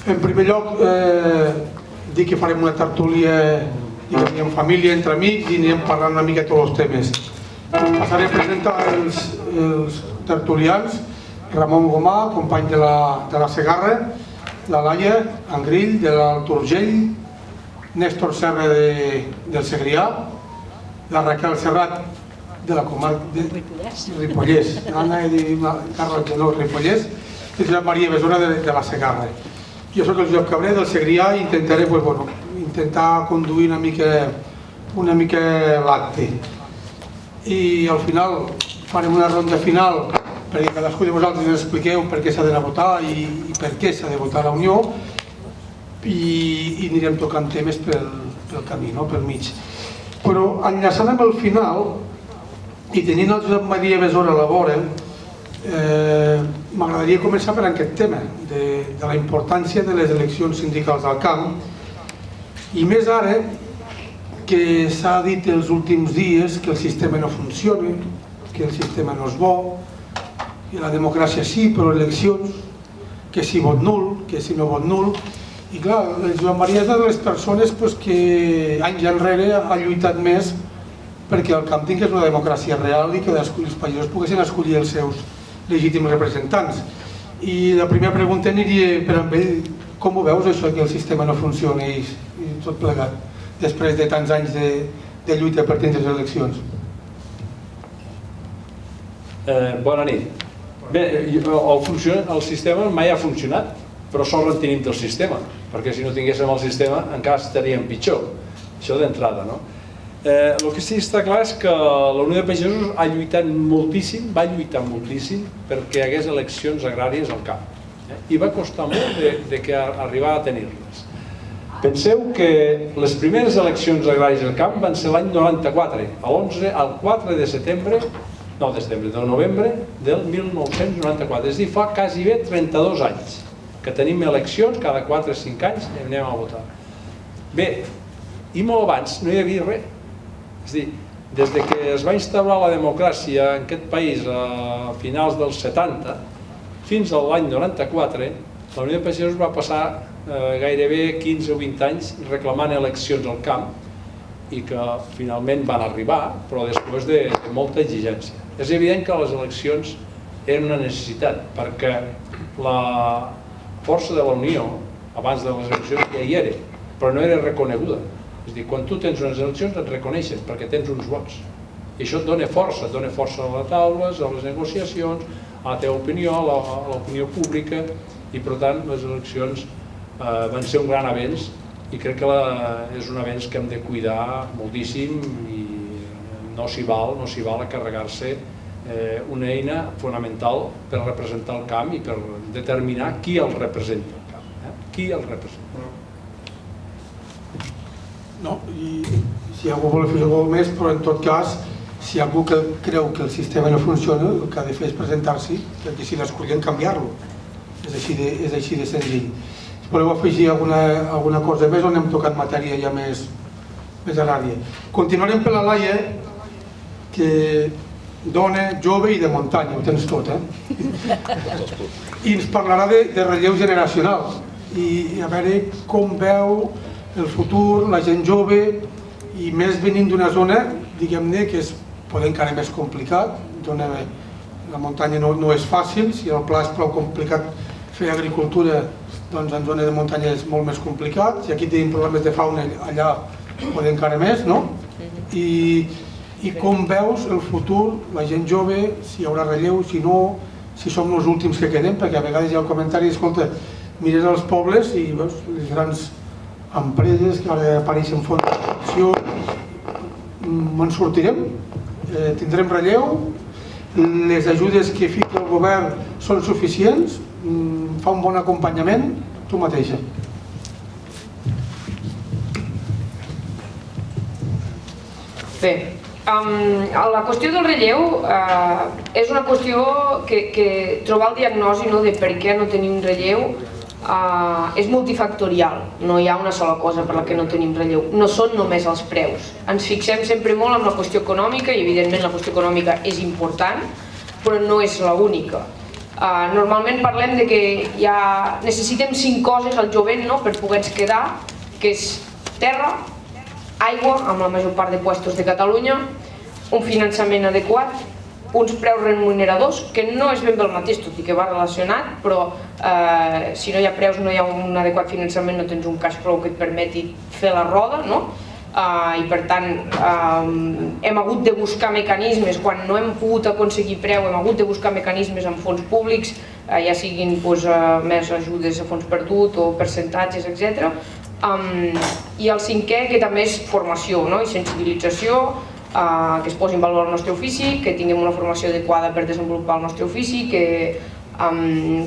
En primer lloc, dir que farem una tertúlia en família, entre amics, i anirem parlant una mica de tots els temes. Passaré a presentar els tertulians. Ramon Gomà, company de la Segarra, la Laia Angrill, de l'Alt Urgell, Néstor Serra del Segrià, la Raquel Serrat, de la comarca de Ripollès, Ripollès, i la Maria Besora de la Segarra. Jo soc el Josep Cabré del Segrià i intentaré intentar conduir una mica l'acte. I al final farem una ronda final perquè cadascú de vosaltres ens expliqueu per què s'ha d'anar a votar i per què s'ha de votar a la Unió, i anirem tocant temes pel camí, pel mig. Però enllaçant amb el final i tenint el Josep Maria Besora a la vora, m'agradaria començar per aquest tema de la importància de les eleccions sindicals al camp, i més ara que s'ha dit els últims dies que el sistema no funciona, que el sistema no és bo, i la democràcia sí, però eleccions, que si vot nul, que si no vot nul. I clar, el Joan Maria és de les persones que anys enrere ha lluitat més perquè el camp tingués una democràcia real i que els països poguessin escollir els seus legítims representants. I la primera pregunta aniria per amb ell: com ho veus això que el sistema no funciona i tot plegat, després de tants anys de lluita per tenir les eleccions? Bona nit. Bé, el sistema mai ha funcionat, però sols en tenim del sistema, perquè si no tinguéssim el sistema encara estaríem pitjor. Això d'entrada, no? El que sí està clar és que la Unió de Pagesos ha lluitat moltíssim, va lluitar moltíssim perquè hi hagués eleccions agràries al camp. I va costar molt de arribar a tenir-les. Penseu que les primeres eleccions agràries al camp van ser l'any 94, el 4 de novembre del 1994, és a dir, fa quasi bé 32 anys que tenim eleccions, cada 4 o 5 anys anem a votar. Bé, i molt abans no hi havia res. És a dir, des que es va instaurar la democràcia en aquest país a finals dels 70 fins a l'any 94, la Unió de Pagesos va passar gairebé 15 o 20 anys reclamant eleccions al camp i que finalment van arribar, però després de molta exigència. És evident que les eleccions eren una necessitat, perquè la força de la Unió, abans de les eleccions, ja hi era, però no era reconeguda. És a dir, quan tu tens unes eleccions et reconeixen perquè tens uns vots. I això et dona força a les taules, a les negociacions, a la teva opinió, a l'opinió pública, i per tant les eleccions van ser un gran avenç i crec que és un avenç que hem de cuidar moltíssim i no s'hi val a carregar-se una eina fonamental per representar el camp i per determinar qui el representa el camp. Qui el representa. No, i si algú vol fer alguna cosa més, però en tot cas, si algú creu que el sistema no funciona, el que ha de fer és presentar-s'hi, perquè si l'escollien canviar-lo. És així de senzill. Si voleu afegir alguna cosa més o anem tocant matèria ja més agrària. Continuarem per la Laia, que dona, jove i de muntanya, ho tens tot, i ens parlarà de relleu generacional i a veure com veu el futur, la gent jove, i més venint d'una zona, diguem-ne, que és poder encara més complicat. La muntanya no és fàcil, si el pla és prou complicat fer agricultura, doncs en zona de muntanya és molt més complicat. Si aquí tenim problemes de fauna, allà poder encara més, no? I com veus el futur, la gent jove, si hi haurà relleu, si no, si som els últims que quedem, perquè a vegades hi ha el comentari, escolta, mires als pobles i veus les grans empreses que ara apareixen fons de producció, en sortirem? Tindrem relleu? Les ajudes que fica el govern són suficients? Fa un bon acompanyament? Tu mateixa. Bé, la qüestió del relleu és una qüestió que trobar el diagnosi de per què no tenim relleu és multifactorial. No hi ha una sola cosa per la que no tenim relleu. No són només els preus. Ens fixem sempre molt en la qüestió econòmica i evidentment la qüestió econòmica és important, però no és l'única. Normalment parlem de que necessitem 5 coses al jovent per poder-nos quedar, que és terra, aigua, amb la major part de puestos de Catalunya, un finançament adequat, uns preus remuneradors, que no és ben bé el mateix, tot i que va relacionat, però si no hi ha preus, no hi ha un adequat finançament, no tens un cash flow que et permeti fer la roda, i per tant hem hagut de buscar mecanismes, quan no hem pogut aconseguir preu, hem hagut de buscar mecanismes amb fons públics, ja siguin més ajudes a fons perdut o percentatges, etc. I el cinquè, que també és formació i sensibilització, que es posi en valor el nostre ofici, que tinguem una formació adequada per desenvolupar el nostre ofici, que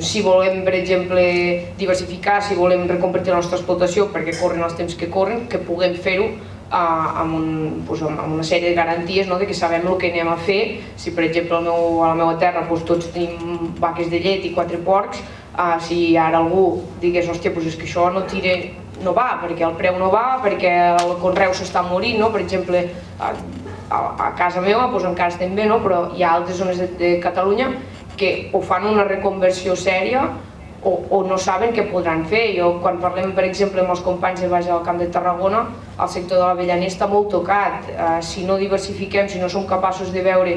si volem, per exemple, diversificar, si volem reconvertir la nostra explotació perquè corren els temps que corren, que puguem fer-ho amb una sèrie de garanties de que sabem el que anem a fer. Si per exemple a la meva terra tots tenim vaques de llet i 4 porcs, si ara algú digués hòstia, és que això no va, perquè el preu no va, perquè el conreu s'està morint, per exemple a casa meva encara estem bé, però hi ha altres zones de Catalunya que o fan una reconversió sèria o no saben què podran fer. Quan parlem, per exemple, amb els companys de baix al Camp de Tarragona, el sector de l'avellaner està molt tocat. Si no diversifiquem, si no som capaços de veure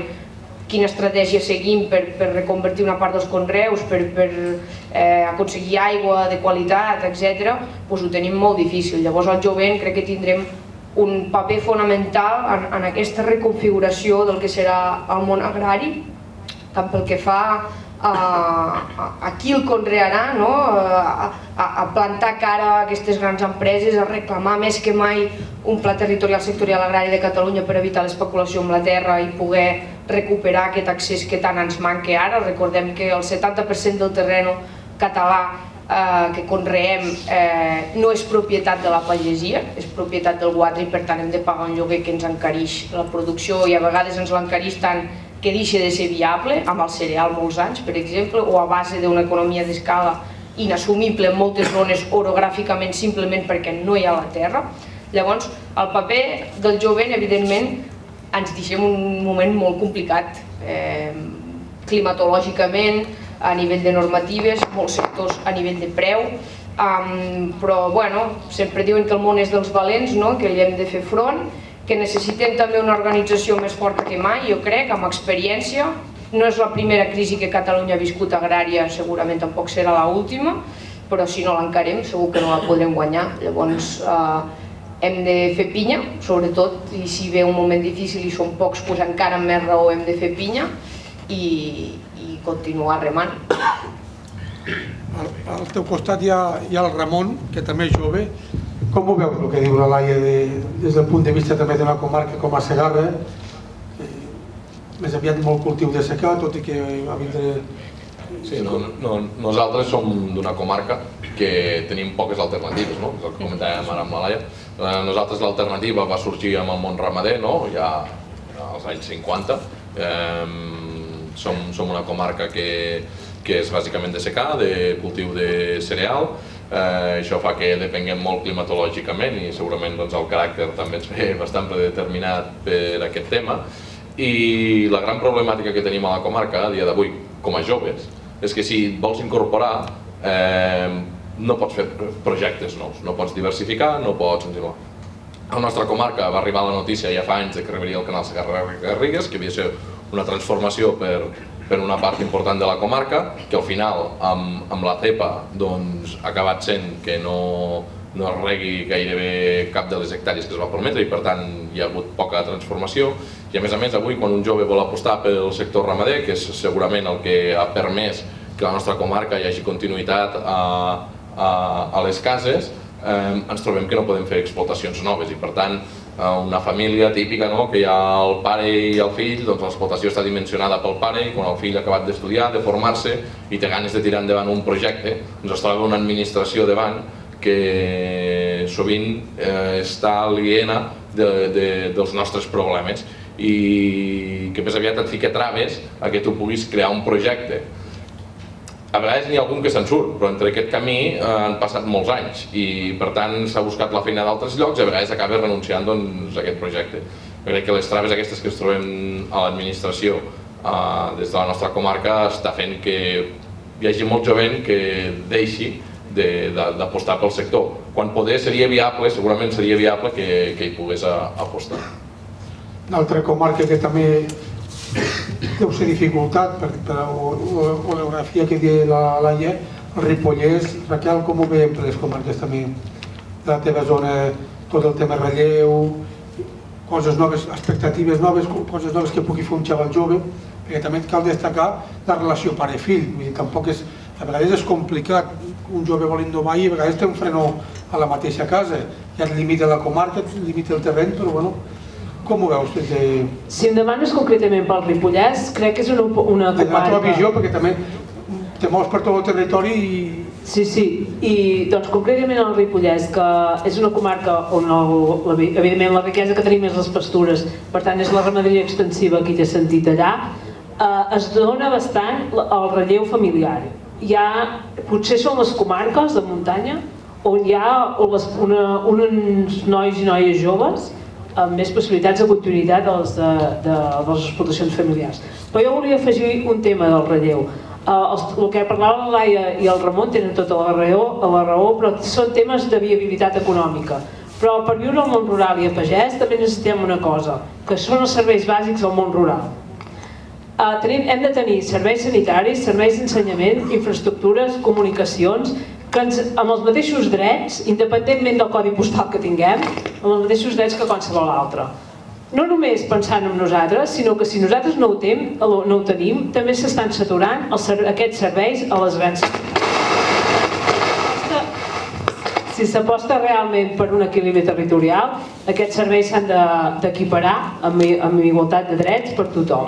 quina estratègia seguim per reconvertir una part dels conreus, per aconseguir aigua de qualitat, etc., ho tenim molt difícil. Llavors el jovent crec que tindrem un paper fonamental en aquesta reconfiguració del que serà el món agrari, tant pel que fa a qui el conrearà, a plantar cara a aquestes grans empreses, a reclamar més que mai un pla territorial sectorial agrari de Catalunya per evitar l'especulació amb la terra i poder recuperar aquest accés que tant ens manca ara. Recordem que el 70% del terreny català que conreem no és propietat de la pagesia, és propietat del Guatre, i per tant hem de pagar un lloguer que ens encareix la producció i a vegades ens l'encareix tant que deixa de ser viable, amb el cereal molts anys, per exemple, o a base d'una economia d'escala inassumible en moltes zones orogràficament simplement perquè no hi ha la terra. Llavors, el paper del jovent, evidentment, ens deixem un moment molt complicat climatològicament, a nivell de normatives, molts sectors a nivell de preu, però sempre diuen que el món és dels valents, que li hem de fer front, que necessitem també una organització més forta que mai, jo crec, amb experiència. No és la primera crisi que Catalunya ha viscut agrària, segurament tampoc serà l'última, però si no l'encarem segur que no la podrem guanyar. Llavors hem de fer pinya, sobretot, i si ve un moment difícil i són pocs, encara amb més raó hem de fer pinya i continuar remant. Al teu costat hi ha el Ramon, que també és jove. Com ho veus el que diu la Laia des del punt de vista també d'una comarca com a Segarra, més aviat molt cultiu de secà, tot i que va vindre... Sí, nosaltres som d'una comarca que tenim poques alternatives, és el que comentàvem ara amb la Laia. Nosaltres l'alternativa va sorgir amb el món ramader, ja als anys 50. Som una comarca que és bàsicament de secà, de cultiu de cereal. Això fa que depenguem molt climatològicament i segurament el caràcter també ens ve bastant predeterminat per aquest tema. I la gran problemàtica que tenim a la comarca a dia d'avui, com a joves, és que si et vols incorporar no pots fer projectes nous, no pots diversificar, no pots continuar. A la nostra comarca va arribar la notícia ja fa anys que arribaria el canal Segarra-Garrigues, que havia de ser una transformació per una part important de la comarca, que al final amb la cepa ha acabat sent que no es regui gairebé cap de les hectàrees que es va prometre i per tant hi ha hagut poca transformació. I a més, avui quan un jove vol apostar pel sector ramader, que és segurament el que ha permès que a la nostra comarca hi hagi continuïtat a les cases, ens trobem que no podem fer explotacions noves i per tant una família típica que hi ha el pare i el fill, doncs l'explotació està dimensionada pel pare i quan el fill ha acabat d'estudiar, de formar-se i té ganes de tirar endavant un projecte, es troba una administració davant que sovint està aliena dels nostres problemes i que més aviat et fica traves a que tu puguis crear un projecte. A vegades n'hi ha algun que se'n surt, però entre aquest camí han passat molts anys i per tant s'ha buscat la feina d'altres llocs i a vegades acabes renunciant a aquest projecte. Jo crec que les traves aquestes que ens trobem a l'administració des de la nostra comarca està fent que hi hagi molt jovent que deixi d'apostar pel sector, quan poder seria viable, segurament seria viable que hi pogués apostar. Una altra comarca que també deu ser dificultat per l'orografia que diu la Laia, el Ripollès. Raquel, com ho veiem per les comarques també de la teva zona, tot el tema relleu, coses noves, expectatives noves, coses noves que pugui fer un xaval jove, perquè també cal destacar la relació pare-fill. Tampoc és, a vegades és complicat, un jove vol innovar i a vegades té un frenó a la mateixa casa, ja et limita la comarca, et limita el terreny, però bueno, com ho veus? Si em demanes concretament pel Ripollès, crec que és una comarca... La teva visió, perquè també te mous per tot el territori i... Sí, i doncs concretament el Ripollès, que és una comarca on evidentment la riquesa que tenim és les pastures, per tant és la ramaderia extensiva que hi té sentit allà, es dona bastant el relleu familiar. Potser són les comarques de muntanya on hi ha uns nois i noies joves amb més possibilitats de continuïtat de les explotacions familiars. Però jo volia afegir un tema del relleu. El que parlava la Laia i el Ramon tenen tota la raó, però són temes de viabilitat econòmica. Però per viure al món rural i a pagès també necessitem una cosa, que són els serveis bàsics al món rural. Hem de tenir serveis sanitaris, serveis d'ensenyament, infraestructures, comunicacions, que amb els mateixos drets, independentment del codi postal que tinguem, amb els mateixos drets que qualsevol altre. No només pensant en nosaltres, sinó que si nosaltres no ho tenim, també s'estan saturant aquests serveis a les grans ciutats. Si s'aposta realment per un equilibri territorial, aquests serveis s'han d'equiparar amb igualtat de drets per tothom.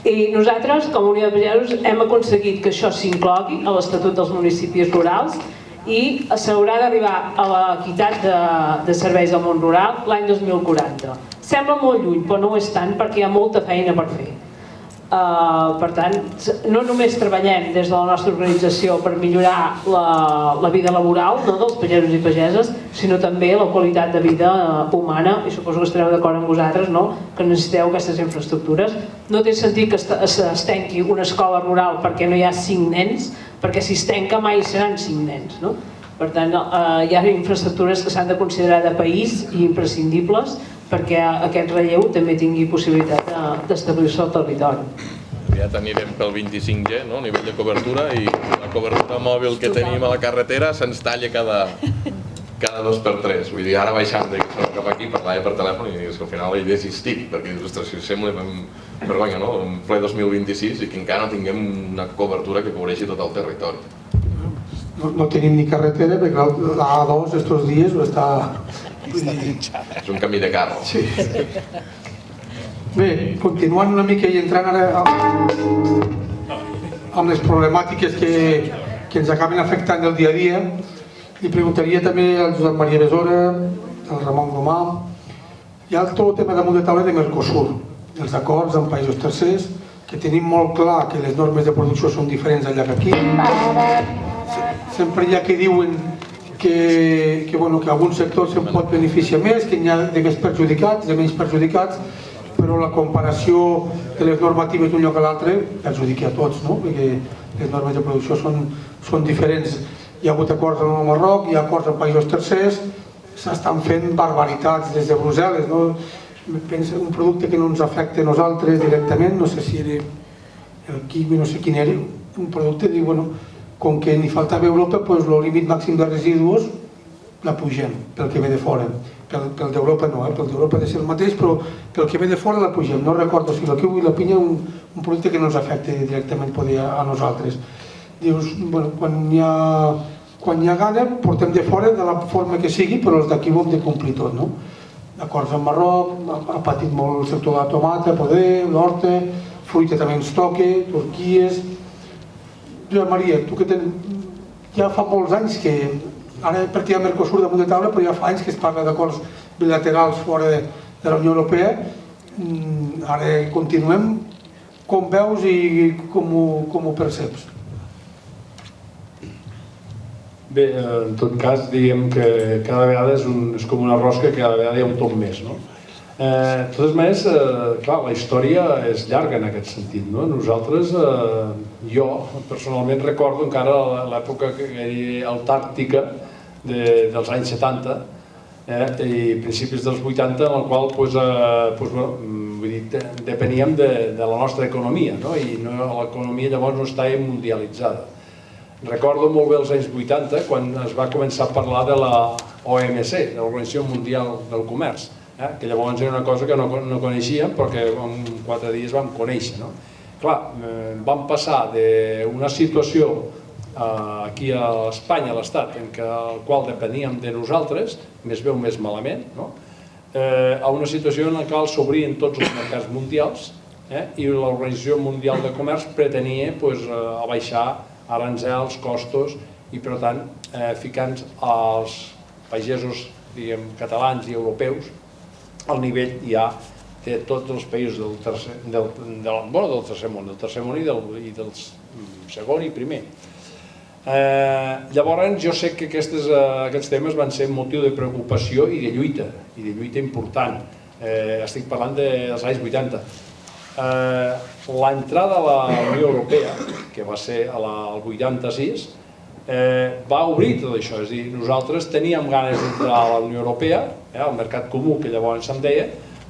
I nosaltres, com a Unió de Pagesos, hem aconseguit que això s'inclogui a l'Estatut dels Municipis Rurals i s'haurà d'arribar a l'equitat de serveis al món rural l'any 2040. Sembla molt lluny, però no ho és tant perquè hi ha molta feina per fer. Per tant, no només treballem des de la nostra organització per millorar la vida laboral dels pagesos i pageses, sinó també la qualitat de vida humana, i suposo que estareu d'acord amb vosaltres, que necessiteu aquestes infraestructures. No té sentit que es tanqui una escola rural perquè no hi ha 5 nens, perquè si es tanca mai seran 5 nens. Per tant, hi ha infraestructures que s'han de considerar de país i imprescindibles perquè aquest relleu també tingui possibilitat d'establir-se al territori. Ja anirem pel 25G, a nivell de cobertura, i la cobertura mòbil que tenim a la carretera se'ns talla cada 2x3. Vull dir, ara baixant cap aquí, parlava per telèfon i al final he desistit, perquè ostres, sembla vergonya, en ple 2026 i que encara no tinguem una cobertura que cobreixi tot el territori. No tenim ni carretera, perquè la A2 estos dies està... És un camí de carro. Sí. Bé, continuant una mica i entrant ara amb les problemàtiques que ens acaben afectant el dia a dia, li preguntaria també al Josep Maria Besora, al Ramon Romà, hi ha tot el tema damunt de taula de Mercosur, els acords amb països tercers, que tenim molt clar que les normes de producció són diferents allà que aquí. Sempre hi ha que diuen que algun sector se'n pot beneficiar més, que n'hi ha de més perjudicats, de menys perjudicats, però la comparació de les normatives d'un lloc a l'altre perjudica a tots, perquè les normes de producció són diferents. Hi ha hagut acords amb el Marroc, hi ha acords amb països tercers, s'estan fent barbaritats des de Brussel·les. Pensa un producte que no ens afecta a nosaltres directament, no sé si era el quimi, no sé quin era, un producte, diu, com que ni faltava a Europa, doncs el límit màxim de residus la pugem pel que ve de fora. Pel d'Europa no, pel d'Europa ha de ser el mateix, però pel que ve de fora la pugem. No recordo si la kiwi i la pinya un producte que no ens afecta directament a nosaltres. Dius, quan hi ha gana, portem de fora de la forma que sigui, però els d'aquí ho hem de complir tot. Acords amb Marroc, ha patit molt el sector de la tomata, poder, l'horta, fruita també ens toca, Turquies... Josep Maria, tu que ja fa molts anys que, ara perquè hi ha Mercosur damunt de taula, però ja fa anys que es parla d'acords bilaterals fora de la Unió Europea, ara continuem, com veus i com ho perceps? Bé, en tot cas, diguem que cada vegada és com una rosca que cada vegada hi ha un tom més, no? De totes maneres, clar, la història és llarga en aquest sentit, no? Nosaltres, jo personalment recordo encara l'època que era autàrtica dels anys 70 i principis dels 80, en el qual depeníem de la nostra economia, i l'economia llavors no estava mundialitzada. Recordo molt bé els anys 80 quan es va començar a parlar de la OMC, de l'Organització Mundial del Comerç, que llavors era una cosa que no coneixíem però que en 4 dies vam conèixer. Clar, vam passar d'una situació aquí a Espanya, a l'Estat, en el qual depeníem de nosaltres, més bé o més malament, a una situació en la qual s'obrien tots els mercats mundials i l'Organització Mundial de Comerç pretenia abaixar aranzels, costos i, per tant, ficant els pagesos catalans i europeus al nivell ja de tots els països del tercer món, i del segon i primer. Llavors jo sé que aquests temes van ser motiu de preocupació i de lluita important. Estic parlant dels anys 80. L'entrada a la Unió Europea, que va ser el 86, va obrir tot això, és a dir, nosaltres teníem ganes d'entrar a la Unió Europea, al mercat comú, que llavors se'n deia,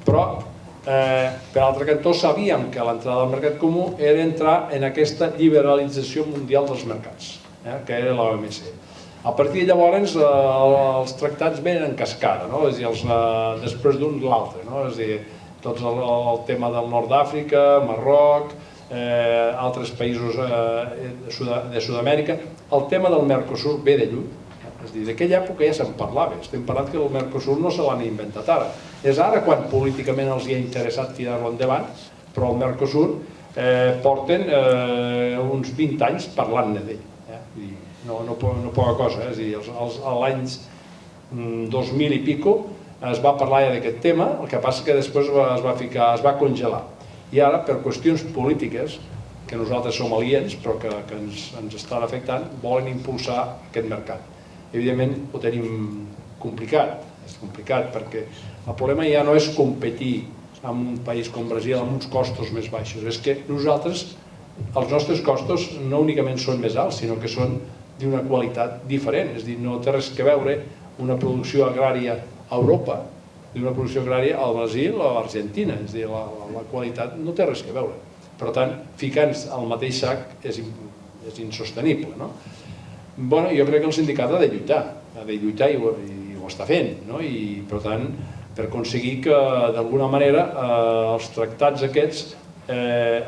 però per altre cantó sabíem que l'entrada al mercat comú era entrar en aquesta liberalització mundial dels mercats, que era l'OMC. A partir de llavors els tractats venen en cascada, és a dir, després d'un l'altre, és a dir, tot el tema del nord d'Àfrica, Marroc, altres països de Sud-amèrica. El tema del Mercosur ve de lluny, és a dir, d'aquella època ja se'n parlava, estem parlant que el Mercosur no se l'han inventat ara, és ara quan políticament els hi ha interessat tirar-lo endavant, però el Mercosur porten uns 20 anys parlant-ne d'ell, no poca cosa, és a dir, l'any 2000 i pico es va parlar ja d'aquest tema, el que passa que després es va congelar. I ara, per qüestions polítiques, que nosaltres som aliens, però que ens estan afectant, volen impulsar aquest mercat. Evidentment, ho tenim complicat, és complicat, perquè el problema ja no és competir amb un país com Brasil amb uns costos més baixos, és que nosaltres, els nostres costos no únicament són més alts, sinó que són d'una qualitat diferent, és a dir, no té res que veure una producció agrària a Europa d'una producció agrària al Brasil o a l'Argentina, és a dir, la qualitat no té res que veure. Per tant, ficar-nos al mateix sac és insostenible. Jo crec que el sindicat ha de lluitar i ho està fent, i per tant, per aconseguir que d'alguna manera els tractats aquests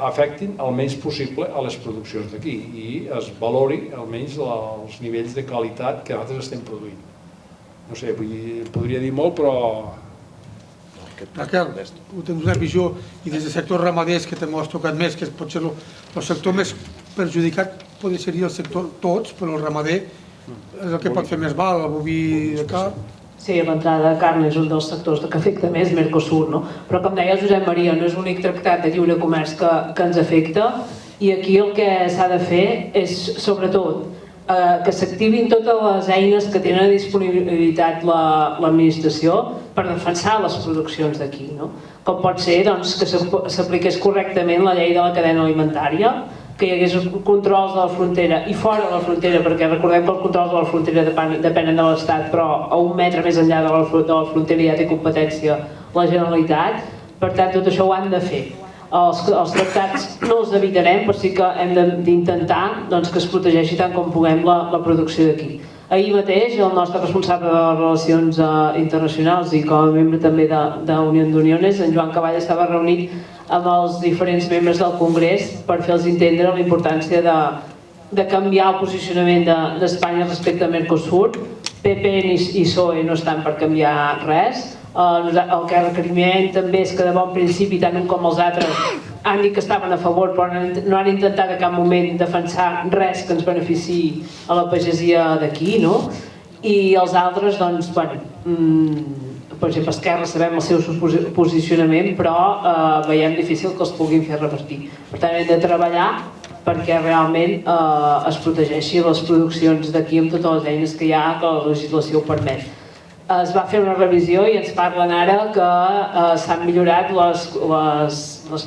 afectin el menys possible a les produccions d'aquí i es valori almenys els nivells de qualitat que nosaltres estem produint. No sé, podria dir molt, però... Raquel, tu tens una visió, i des del sector ramaders, que també ho has tocat més, que potser el sector més perjudicat podria ser el sector tots, però el ramader és el que pot fer més mal, el boví de carn. Sí, l'entrada de carn és un dels sectors que afecta més Mercosur, però com deia el Josep Maria, no és l'únic tractat de lliure comerç que ens afecta, i aquí el que s'ha de fer és, sobretot, que s'activin totes les eines que tenen a disponibilitat l'administració per defensar les produccions d'aquí, com pot ser que s'apliqués correctament la llei de la cadena alimentària, que hi hagués controls de la frontera i fora de la frontera, perquè recordem que els controls de la frontera depenen de l'Estat, però a 1 metre més enllà de la frontera ja té competència la Generalitat. Per tant, tot això ho han de fer. Els tractats no els evitarem, però sí que hem d'intentar que es protegeixi tant com puguem la producció d'aquí. Ahir mateix el nostre responsable de les relacions internacionals i com a membre també d'Unió d'Uniones, en Joan Caball, estava reunit amb els diferents membres del Congrés per fer-los entendre la importància de canviar el posicionament d'Espanya respecte a Mercosur. PP i PSOE no estan per canviar res. El que requeriment també és que de bon principi, tant un com els altres, han dit que estaven a favor, però no han intentat en cap moment defensar res que ens beneficiï a la pagesia d'aquí, i els altres, doncs, bueno, per exemple, Esquerra sabem el seu posicionament, però veiem difícil que els puguin fer revertir. Per tant, hem de treballar perquè realment es protegeixi les produccions d'aquí amb totes les eines que hi ha, que la legislació ho permet. es va fer una revisió i ens parlen ara que s'han millorat les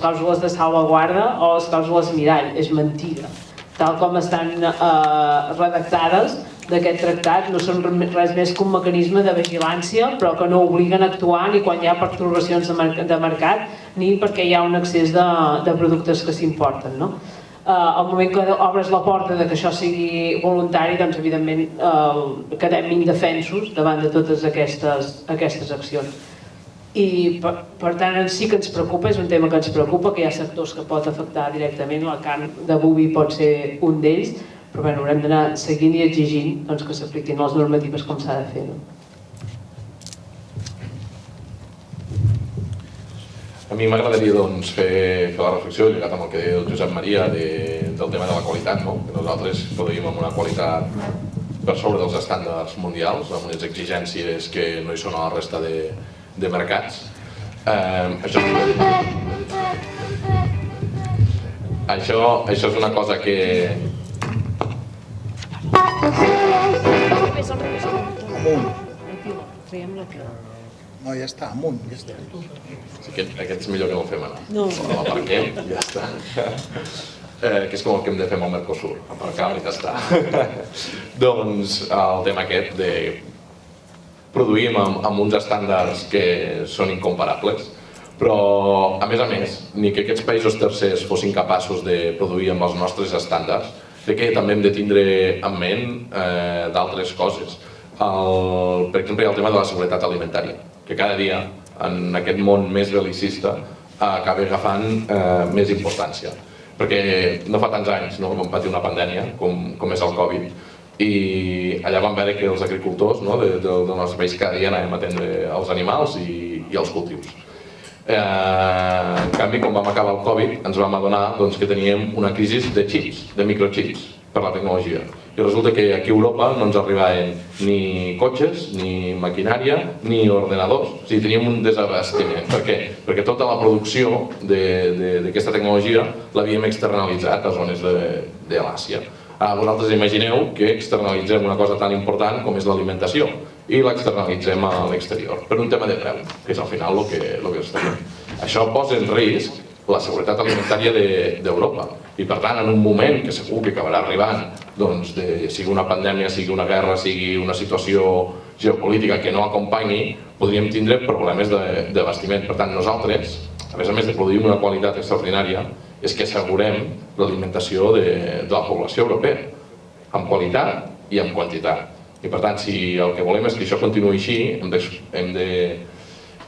clàusules de salvaguarda o les clàusules mirall. És mentida. Tal com estan redactades d'aquest tractat, no són res més que un mecanisme de vigilància, però que no obliguen a actuar ni quan hi ha pertorbacions de mercat ni perquè hi ha un excés de productes que s'importen. Al moment que obres la porta que això sigui voluntari, doncs evidentment quedem indefensos davant de totes aquestes accions. I per tant sí que ens preocupa, és un tema que ens preocupa, que hi ha sectors que pot afectar directament, la carn de boví pot ser un d'ells, però bé, haurem d'anar seguint i exigint que s'apliquin les normatives com s'ha de fer. A mi m'agradaria fer la reflexió, lligat amb el que deia el Josep Maria, del tema de la qualitat, que nosaltres produïm amb una qualitat per sobre dels estàndards mundials, amb unes exigències que no hi són a la resta de mercats. Això és una cosa que... No, ja està, amunt, ja està. Aquest és millor que no el fem anar. No. L'aparquem i ja està. Que és com el que hem de fer amb el Mercosur, aparcar i ja està. Doncs el tema aquest de produïm amb uns estàndards que són incomparables, però a més, ni que aquests països tercers fossin capaços de produir amb els nostres estàndards, crec que també hem de tindre en ment d'altres coses. Per exemple, hi ha el tema de la seguretat alimentària, que cada dia, en aquest món més belicista, acaba agafant més importància. Perquè no fa tants anys que vam patir una pandèmia, com és el Covid, i allà vam veure que els agricultors del nostre país cada dia anàvem a atendre els animals i els cultius. En canvi, quan vam acabar el Covid, ens vam adonar que teníem una crisi de xips, de microxips, per la tecnologia. I resulta que aquí a Europa no ens arribaven ni cotxes, ni maquinària, ni ordenadors. O sigui, teníem un desabastiment. Per què? Perquè tota la producció d'aquesta tecnologia l'havíem externalitzat a zones de l'Àsia. Vosaltres imagineu que externalitzem una cosa tan important com és l'alimentació i l'externalitzem a l'exterior per un tema de preu, que és al final el que estem. Això posa en risc la seguretat alimentària d'Europa i per tant en un moment que segur que acabarà arribant, sigui una pandèmia, sigui una guerra, sigui una situació geopolítica que no acompanyi, podríem tindre problemes d'abastiment. Per tant, nosaltres, a més de produir una qualitat extraordinària, és que assegurem l'alimentació de la població europea, amb qualitat i amb quantitat. I per tant, si el que volem és que això continuï així,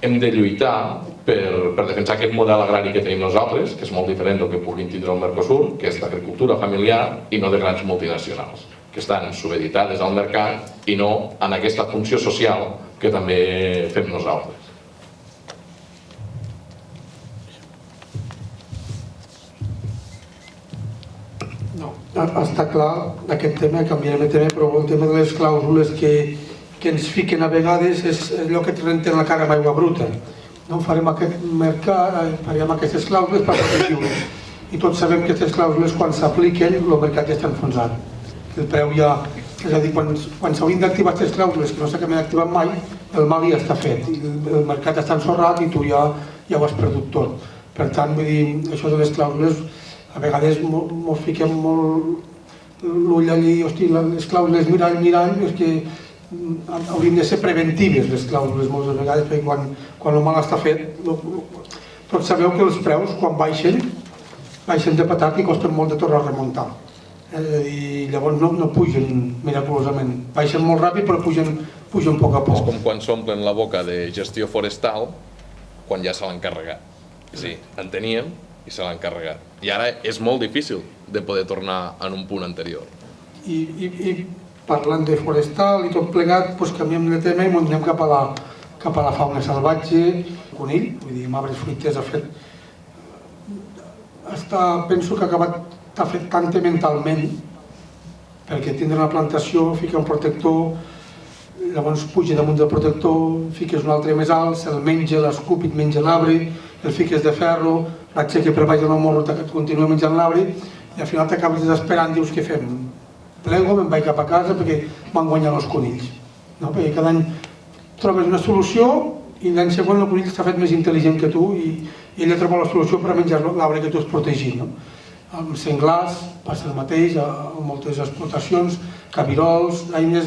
hem de lluitar per defensar aquest model agrari que tenim nosaltres, que és molt diferent del que puguin tindre el Mercosur, que és d'agricultura familiar i no de grans multinacionals, que estan subeditades al mercat i no en aquesta funció social que també fem nosaltres. No, està clar aquest tema, canviarem de tema, però el tema de les clàusules que ens fiquen a vegades és allò que renten la cara amb aigua bruta. Farem aquest mercat, farem aquestes clàusules per protegir-ho. I tots sabem que aquestes clàusules, quan s'apliquen, el mercat ja està enfonsat. El preu ja... És a dir, quan s'haurien d'activar aquestes clàusules que no s'acaben d'activar mai, el mal ja està fet. El mercat està ensorrat i tu ja ho has perdut tot. Per tant, vull dir, això de les clàusules, a vegades ens fiquem molt l'ull allí, hosti, les clàusules mirall, és que haurien de ser preventives les clàusules moltes vegades, perquè quan el mal està fet, tots sabeu que els preus quan baixen de patat i costen molt de tornar a remuntar. I llavors no pugen miraculosament, baixen molt ràpid però pugen a poc a poc. És com quan s'omplen la boca de gestió forestal quan ja se l'han carregat. Sí, en teníem i se l'han carregat. I ara és molt difícil de poder tornar en un punt anterior. I parlant de forestal i tot plegat, canviem de tema i anem cap a la fauna salvatge, conill, vull dir, amb arbres fruiters ha fet... Penso que ha acabat afectant-te mentalment, perquè tindre una plantació, fica un protector, llavors puja damunt del protector, fiques un altre més alt, se'l menja, l'escup i et menja l'arbre, el fiques de ferro, l'aixeca per baix del morro, continua menjant l'arbre, i al final t'acabes desesperant, dius, què fem? Plego, me'n vaig cap a casa perquè m'han guanyat els conills. Perquè cada any trobes una solució i l'any següent el conill està fet més intel·ligent que tu i ell ha trobat la solució per a menjar l'arbre que tu has protegit. Amb senglars passa el mateix, amb moltes explotacions, cabirols, daines,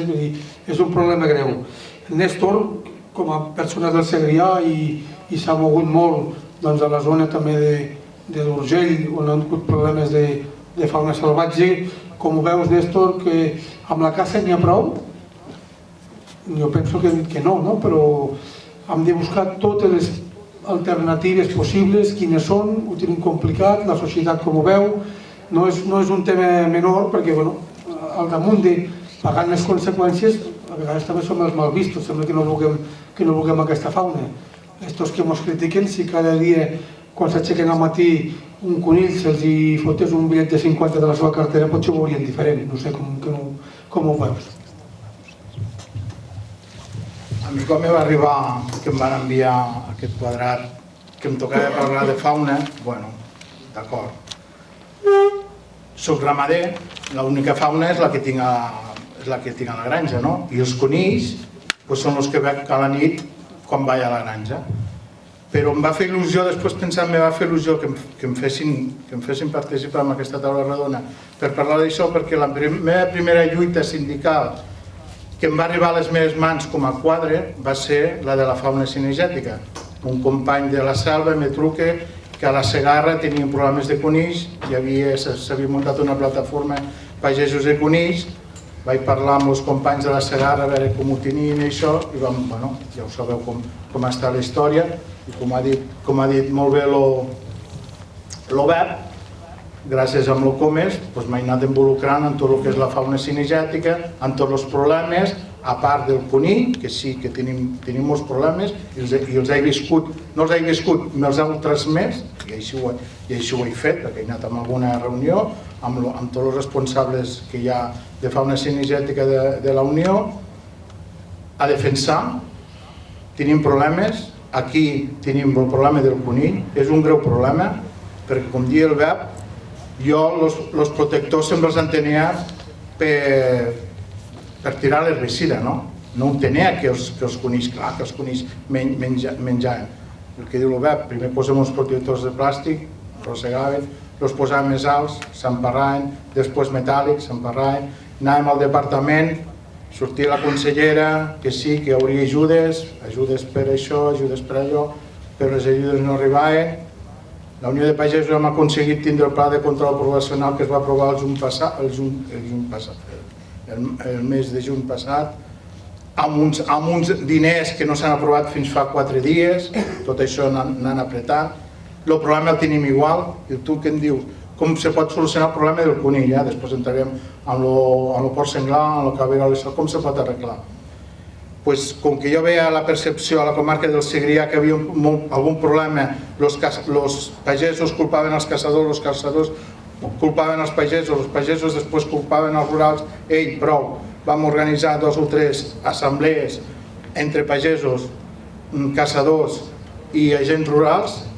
és un problema greu. Néstor, com a persona del Segrià i s'ha mogut molt a la zona també de l'Urgell, on han hagut problemes de fauna salvatge, com ho veus, Néstor, que amb la caça n'hi ha prou? Jo penso que no, però hem de buscar totes les alternatives possibles, quines són, ho tenim complicat, la societat com ho veu, no és un tema menor perquè al damunt de pagar les conseqüències a vegades també som els mal vistos, sembla que no vulguem aquesta fauna. Estos que ens critiquen, si cada dia quan s'aixequen al matí un conill se'ls hi fotés un bitllet de 50 de la seva cartera, potser ho veurien diferent, no sé com ho veus. A mi quan me va arribar que em van enviar aquest quadrat que em tocava parlar de fauna, bueno, d'acord. Soc ramader, l'única fauna és la que tinc a la granja, no? I els conills són els que veig a la nit quan vaig a la granja. Però em va fer il·lusió, després pensant, me va fer il·lusió que em fessin participar en aquesta taula redona per parlar d'això, perquè la meva primera lluita sindical que em va arribar a les meves mans com a quadre va ser la de la fauna cinegètica. Un company de la selva me truca que a la Segarra tenien problemes de conills, s'havia muntat una plataforma pagesos de conills, vaig parlar amb els companys de la Segarra a veure com ho tenien i això, i ja ho sabeu com està la història, i com ha dit molt bé l'Obert, gràcies a l'Ocomes m'he anat involucrant en tot el que és la fauna cinegètica, en tots els problemes, a part del conill, que sí que tenim molts problemes, i els he viscut, no els he viscut, me'ls heu transmès, i així ho he fet, perquè he anat a alguna reunió amb tots els responsables que hi ha de fauna cinegètica de la Unió, a defensar. Tenim problemes, aquí tenim el problema del conill, és un greu problema, perquè com dia el Bep, jo els protectors sempre els entenia per tirar l'herbicida, no? No entenia que els conills, clar, que els conills menjaven. El que diu el Bep, primer posem els protectors de plàstic, rossegaven, els posàvem més alts, s'emparraven, després metàl·lics, s'emparraven, anàvem al departament, sortia la consellera, que sí, que hi hauria ajudes per això, ajudes per allò, però les ajudes no arribaven. La Unió de Pagesos hem aconseguit tindre el pla de control poblacional que es va aprovar el mes de juny passat, amb uns diners que no s'han aprovat fins fa 4 dies, tot això anant apretant. El problema el tenim igual, i tu què em dius? Com se pot solucionar el problema del conill? Després entrarem amb el porc senglar, amb el cabell, com se pot arreglar? Com que jo veia la percepció a la comarca del Segrià que hi havia algun problema, els pagesos culpaven els caçadors culpaven els pagesos després culpaven els rurals, prou, vam organitzar 2 o 3 assemblees entre pagesos, caçadors i agents rurals,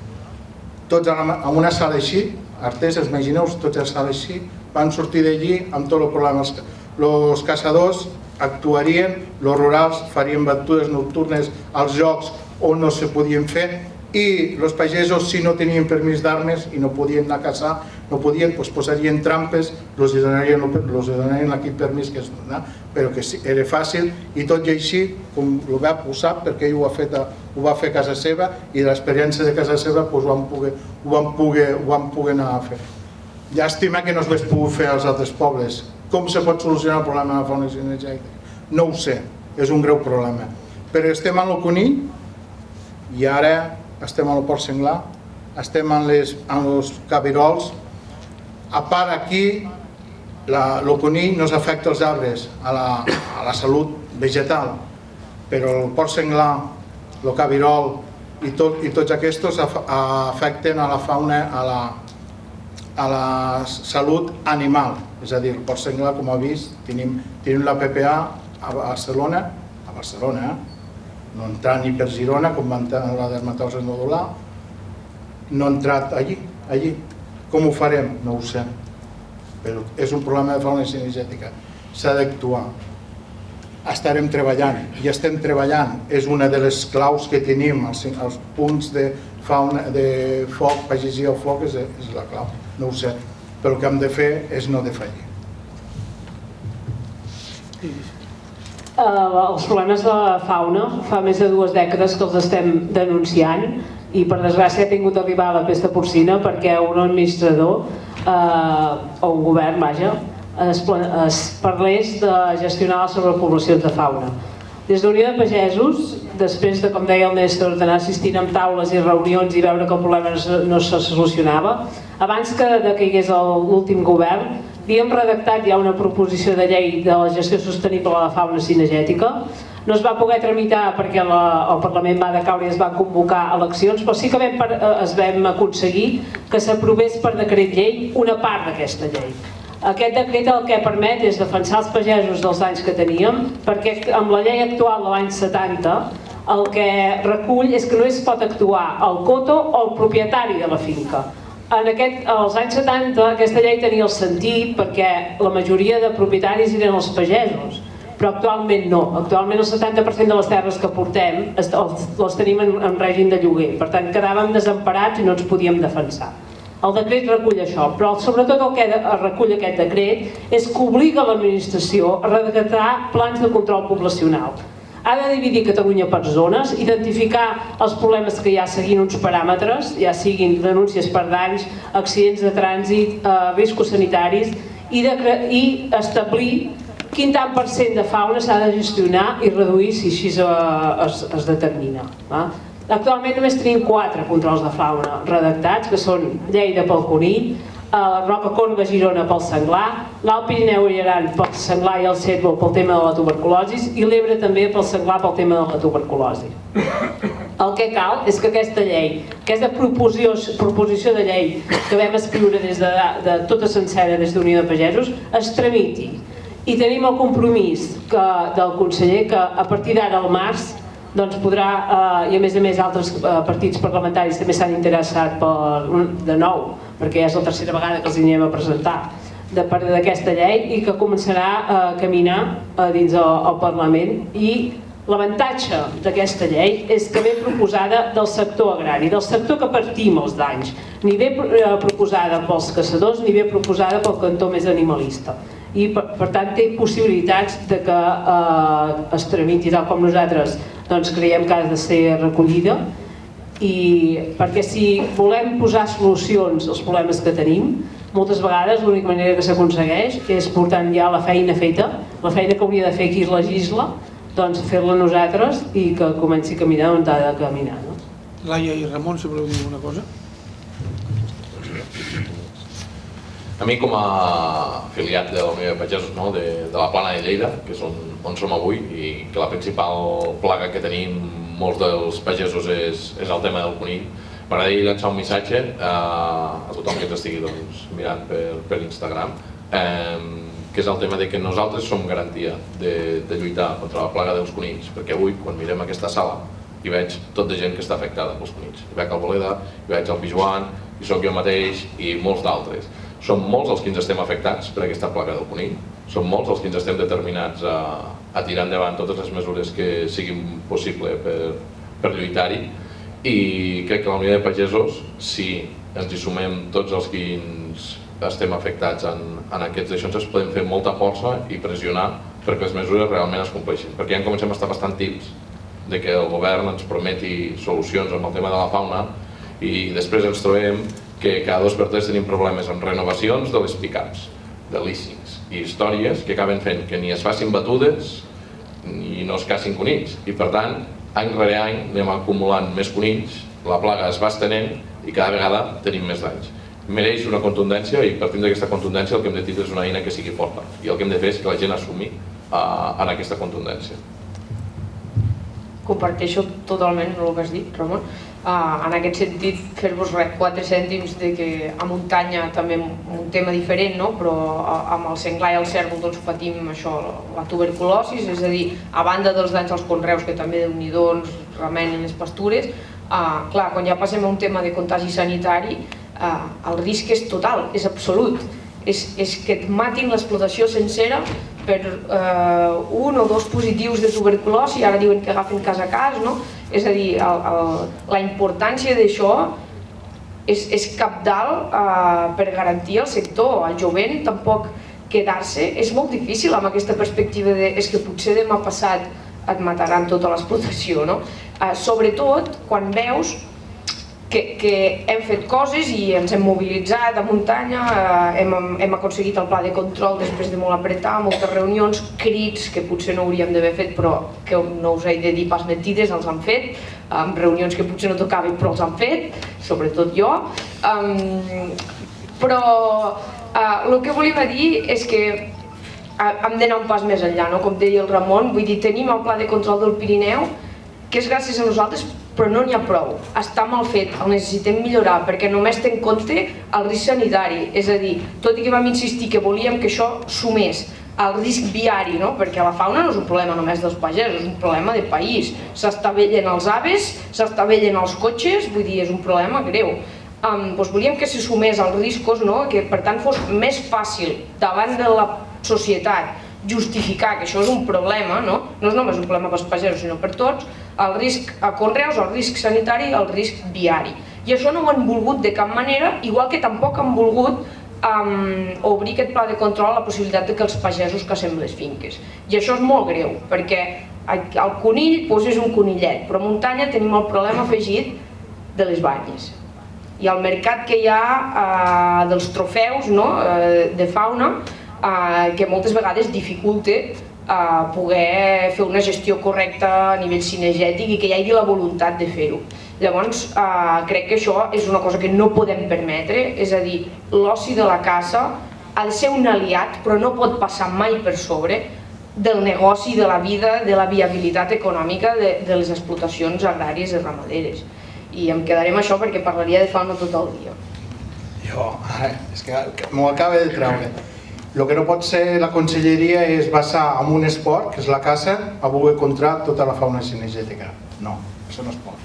tots en una sala així, arteses, imagineu-vos, tots en sala així, van sortir d'allí amb tot el problema. Els caçadors actuarien, els rurals farien batudes nocturnes als llocs on no se podien fer i els pagesos, si no tenien permís d'armes i no podien anar a caçar, no podien, posarien trampes, els donarien aquí permís que es donà, però que era fàcil i tot i així, com el Bep ho sap, perquè ell ho va fer a casa seva i de l'experiència de casa seva ho van poder anar a fer. Llàstima que no es hagués pogut fer als altres pobles. Com se pot solucionar el problema de la fauna cinegètica? No ho sé, és un greu problema. Però estem en el conill i ara estem en el porc senglar, estem en els cabirols. A part aquí, el conill no afecta els arbres, a la salut vegetal, però el porc senglar, el cabirol i tots aquests afecten a la fauna, a la salut animal. És a dir, el porc senglar, com ha vist, tenim la PPA a Barcelona, no ha entrat ni per Girona, com va entrar la dermatosi nodular, no ha entrat allí. Com ho farem? No ho sé. Però és un problema de fauna cinegètica. S'ha d'actuar. estarem treballant i estem treballant, és una de les claus que tenim, els punts de fauna, de foc, pagesia o foc és la clau, no ho sé, però el que hem de fer és no defallir. Els problemes de la fauna fa més de 2 dècades que els estem denunciant i per desgràcia ha tingut d'arribar a la pesta porcina perquè un administrador o un govern, vaja, es parlés de gestionar les sobrepoblacions de fauna. Des d'Unió de Pagesos, després de, com deia el Néstor, d'anar assistint amb taules i reunions i veure que el problema no se solucionava, abans que caigués l'últim govern, havíem redactat ja una proposició de llei de la gestió sostenible de la fauna cinegètica. No es va poder tramitar perquè el Parlament va decaure i es van convocar eleccions, però sí que vam aconseguir que s'aprovés per decret llei una part d'aquesta llei. Aquest decret el que permet és defensar els pagesos dels danys que teníem, perquè amb la llei actual de l'any 70 el que recull és que no es pot actuar el coto o el propietari de la finca. Als anys 70 aquesta llei tenia el sentit perquè la majoria de propietaris eren els pagesos, però actualment no. Actualment el 70% de les terres que portem les tenim en règim de lloguer, per tant quedàvem desemparats i no ens podíem defensar. El decret recull això, però sobretot el que recull aquest decret és que obliga l'administració a redactar plans de control poblacional. Ha de dividir Catalunya per zones, identificar els problemes que hi ha seguint uns paràmetres, ja siguin denúncies per danys, accidents de trànsit, riscos sanitaris, i establir quin tant per cent de fauna s'ha de gestionar i reduir si així es determina. Actualment només tenim 4 controls de fauna redactats, que són Lleida pel conill, la Roca Corba Girona pel senglar, l'Alt Pirineu i Aran pel senglar i el cérvol pel tema de la tuberculosi i l'Ebre també pel senglar pel tema de la tuberculosi. El que cal és que aquesta llei, aquesta proposició de llei que vam escriure de tota sencera des d'Unió de Pagesos, es tramiti. I tenim el compromís del conseller que a partir d'ara al març podrà, i a més altres partits parlamentaris també s'han interessat de nou, perquè és la tercera vegada que els anem a presentar d'aquesta llei i que començarà a caminar dins el Parlament. I l'avantatge d'aquesta llei és que ve proposada del sector agrari, del sector que partim els danys, ni ve proposada pels caçadors ni ve proposada pel cantó més animalista. I per tant té possibilitats de que es tramiti tal com nosaltres creiem que ha de ser recollida, i perquè si volem posar solucions als problemes que tenim, moltes vegades l'única manera que s'aconsegueix és portant ja la feina feta, la feina que hauria de fer qui legisla, fer-la nosaltres i que comenci a caminar on ha de caminar. Laia i Ramon, si voleu dir alguna cosa? A mi, com a afiliat de la Unió de Pagesos de la Plana de Lleida, que és on som avui, i que la principal plaga que tenim molts dels pagesos és el tema del conill, m'agradaria llançar un missatge a tothom que ens estigui mirant per Instagram, que és el tema de que nosaltres som garantia de lluitar contra la plaga dels conills, perquè avui, quan mirem aquesta sala, hi veig tot de gent que està afectada pels conills. Hi veig el Boleda, hi veig el Pijuan, hi soc jo mateix i molts d'altres. Som molts els que ens estem afectats per aquesta plaga del conill, som molts els que ens estem determinats a tirar endavant totes les mesures que siguin possible per lluitar-hi, i crec que la Unió de Pagesos, si ens hi sumem tots els que estem afectats en aquests deixons, podem fer molta força i pressionar perquè les mesures realment es compleixin, perquè ja comencem a estar bastant tips de que el govern ens prometi solucions amb el tema de la fauna i després ens trobem que cada 2 per 3 tenim problemes amb renovacions de les pick-ups, de leasings i històries que acaben fent que ni es facin batudes ni no es cacin conills, i per tant any rere any anem acumulant més conills, la plaga es va estenent i cada vegada tenim més danys. Mereix una contundència, i partint d'aquesta contundència el que hem de tindre és una eina que sigui forta, i el que hem de fer és que la gent assumi en aquesta contundència. Comparteixo totalment el que has dit, Ramon. En aquest sentit, fer-vos 4 cèntims de que a muntanya també un tema diferent, però amb el senglar i el cérvol patim això, la tuberculosi, és a dir, a banda dels danys als conreus, que també déu-n'hi-do remenen les pastures, clar, quan ja passem a un tema de contagi sanitari, el risc és total, és absolut. És que et matin l'explotació sencera per 1 o 2 positius de tuberculosi i ara diuen que agafen cas a cas, no? És a dir, la importància d'això és cabdal per garantir el sector. El jovent tampoc quedar-se és molt difícil amb aquesta perspectiva de és que potser demà passat et mataran tota l'explotació, no? Sobretot quan veus que hem fet coses i ens hem mobilitzat a muntanya, hem aconseguit el pla de control després de molt apretar, moltes reunions, crits que potser no hauríem d'haver fet però que no us he de dir pas mentides, els han fet, reunions que potser no tocaven però els han fet, sobretot jo, però el que volíem dir és que hem d'anar un pas més enllà, no? Com deia el Ramon, vull dir, tenim el pla de control del Pirineu que és gràcies a nosaltres, però no n'hi ha prou, està mal fet, el necessitem millorar perquè només té en compte el risc sanitari, és a dir, tot i que vam insistir que volíem que això sumés al risc viari, no? Perquè la fauna no és un problema només dels pagesos, és un problema de país, s'estavellen els aves, s'estavellen els cotxes, vull dir, és un problema greu. Doncs volíem que se sumés als riscos, no? Que per tant fos més fàcil davant de la societat justificar que això és un problema, no és només un problema pels pagesos sinó per tots, el risc a conreus, el risc sanitari i el risc viari. I això no ho han volgut de cap manera, igual que tampoc han volgut obrir aquest pla de control a la possibilitat que els pagesos caçem les finques. I això és molt greu, perquè el conill és un conillet, però a muntanya tenim el problema afegit de les banyes. I el mercat que hi ha dels trofeus de fauna, que moltes vegades dificulta poder fer una gestió correcta a nivell cinegètic i que hi hagi la voluntat de fer-ho. Llavors, crec que això és una cosa que no podem permetre, és a dir, l'oci de la caça ha de ser un aliat, però no pot passar mai per sobre del negoci, de la vida, de la viabilitat econòmica de les explotacions agràries i ramaderes. I em quedaré amb això perquè parlaria de fauna tot el dia. És que m'ho acaba de treure. El que no pot ser la conselleria és basar en un esport, que és la caça, a voler controlar tota la fauna cinegètica. No, això no es pot.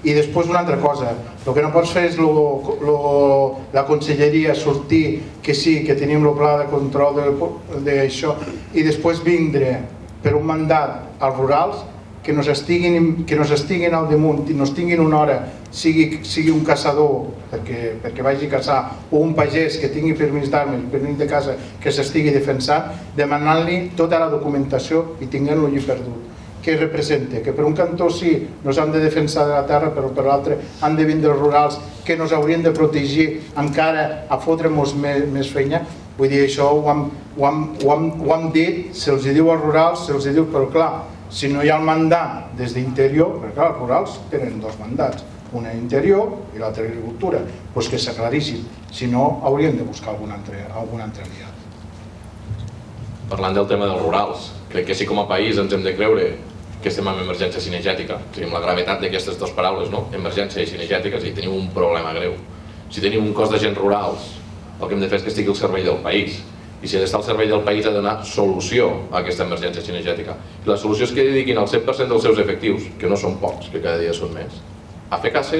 I després una altra cosa, el que no pots fer és la conselleria sortir que sí, que tenim el pla de control d'això i després vindre per un mandat als rurals que nos estiguin al damunt i nos tinguin una hora, sigui un caçador perquè vagi a caçar o un pagès que tingui permís d'armes, permís de caça, que s'estigui defensant, demanant-li tota la documentació i tinguent-lo allí perdut. Què representa? Que per un cantó sí, nos han de defensar de la terra, però per l'altre han de vindre els rurals que nos haurien de protegir encara a fotre-nos més feina. Vull dir, això ho hem dit, se'ls diu als rurals, se'ls diu, però clar, si no hi ha el mandat des d'interior, perquè clar, els rurals tenen dos mandats, una interior i l'altra agricultura, doncs que s'aclarissin, si no haurien de buscar algun altre aliat. Parlant del tema dels rurals, crec que sí com a país ens hem de creure que estem en emergència cinegètica, o sigui, amb la gravetat d'aquestes dues paraules, no? Emergència i cinegètica, és a dir, tenim un problema greu. Si tenim un cos d'agents rurals, el que hem de fer és que estigui al servei del país. I si ha d'estar al servei del país ha de donar solució a aquesta emergència cinegètica. I la solució és que dediquin el 100% dels seus efectius, que no són pocs, que cada dia són més, a fer caça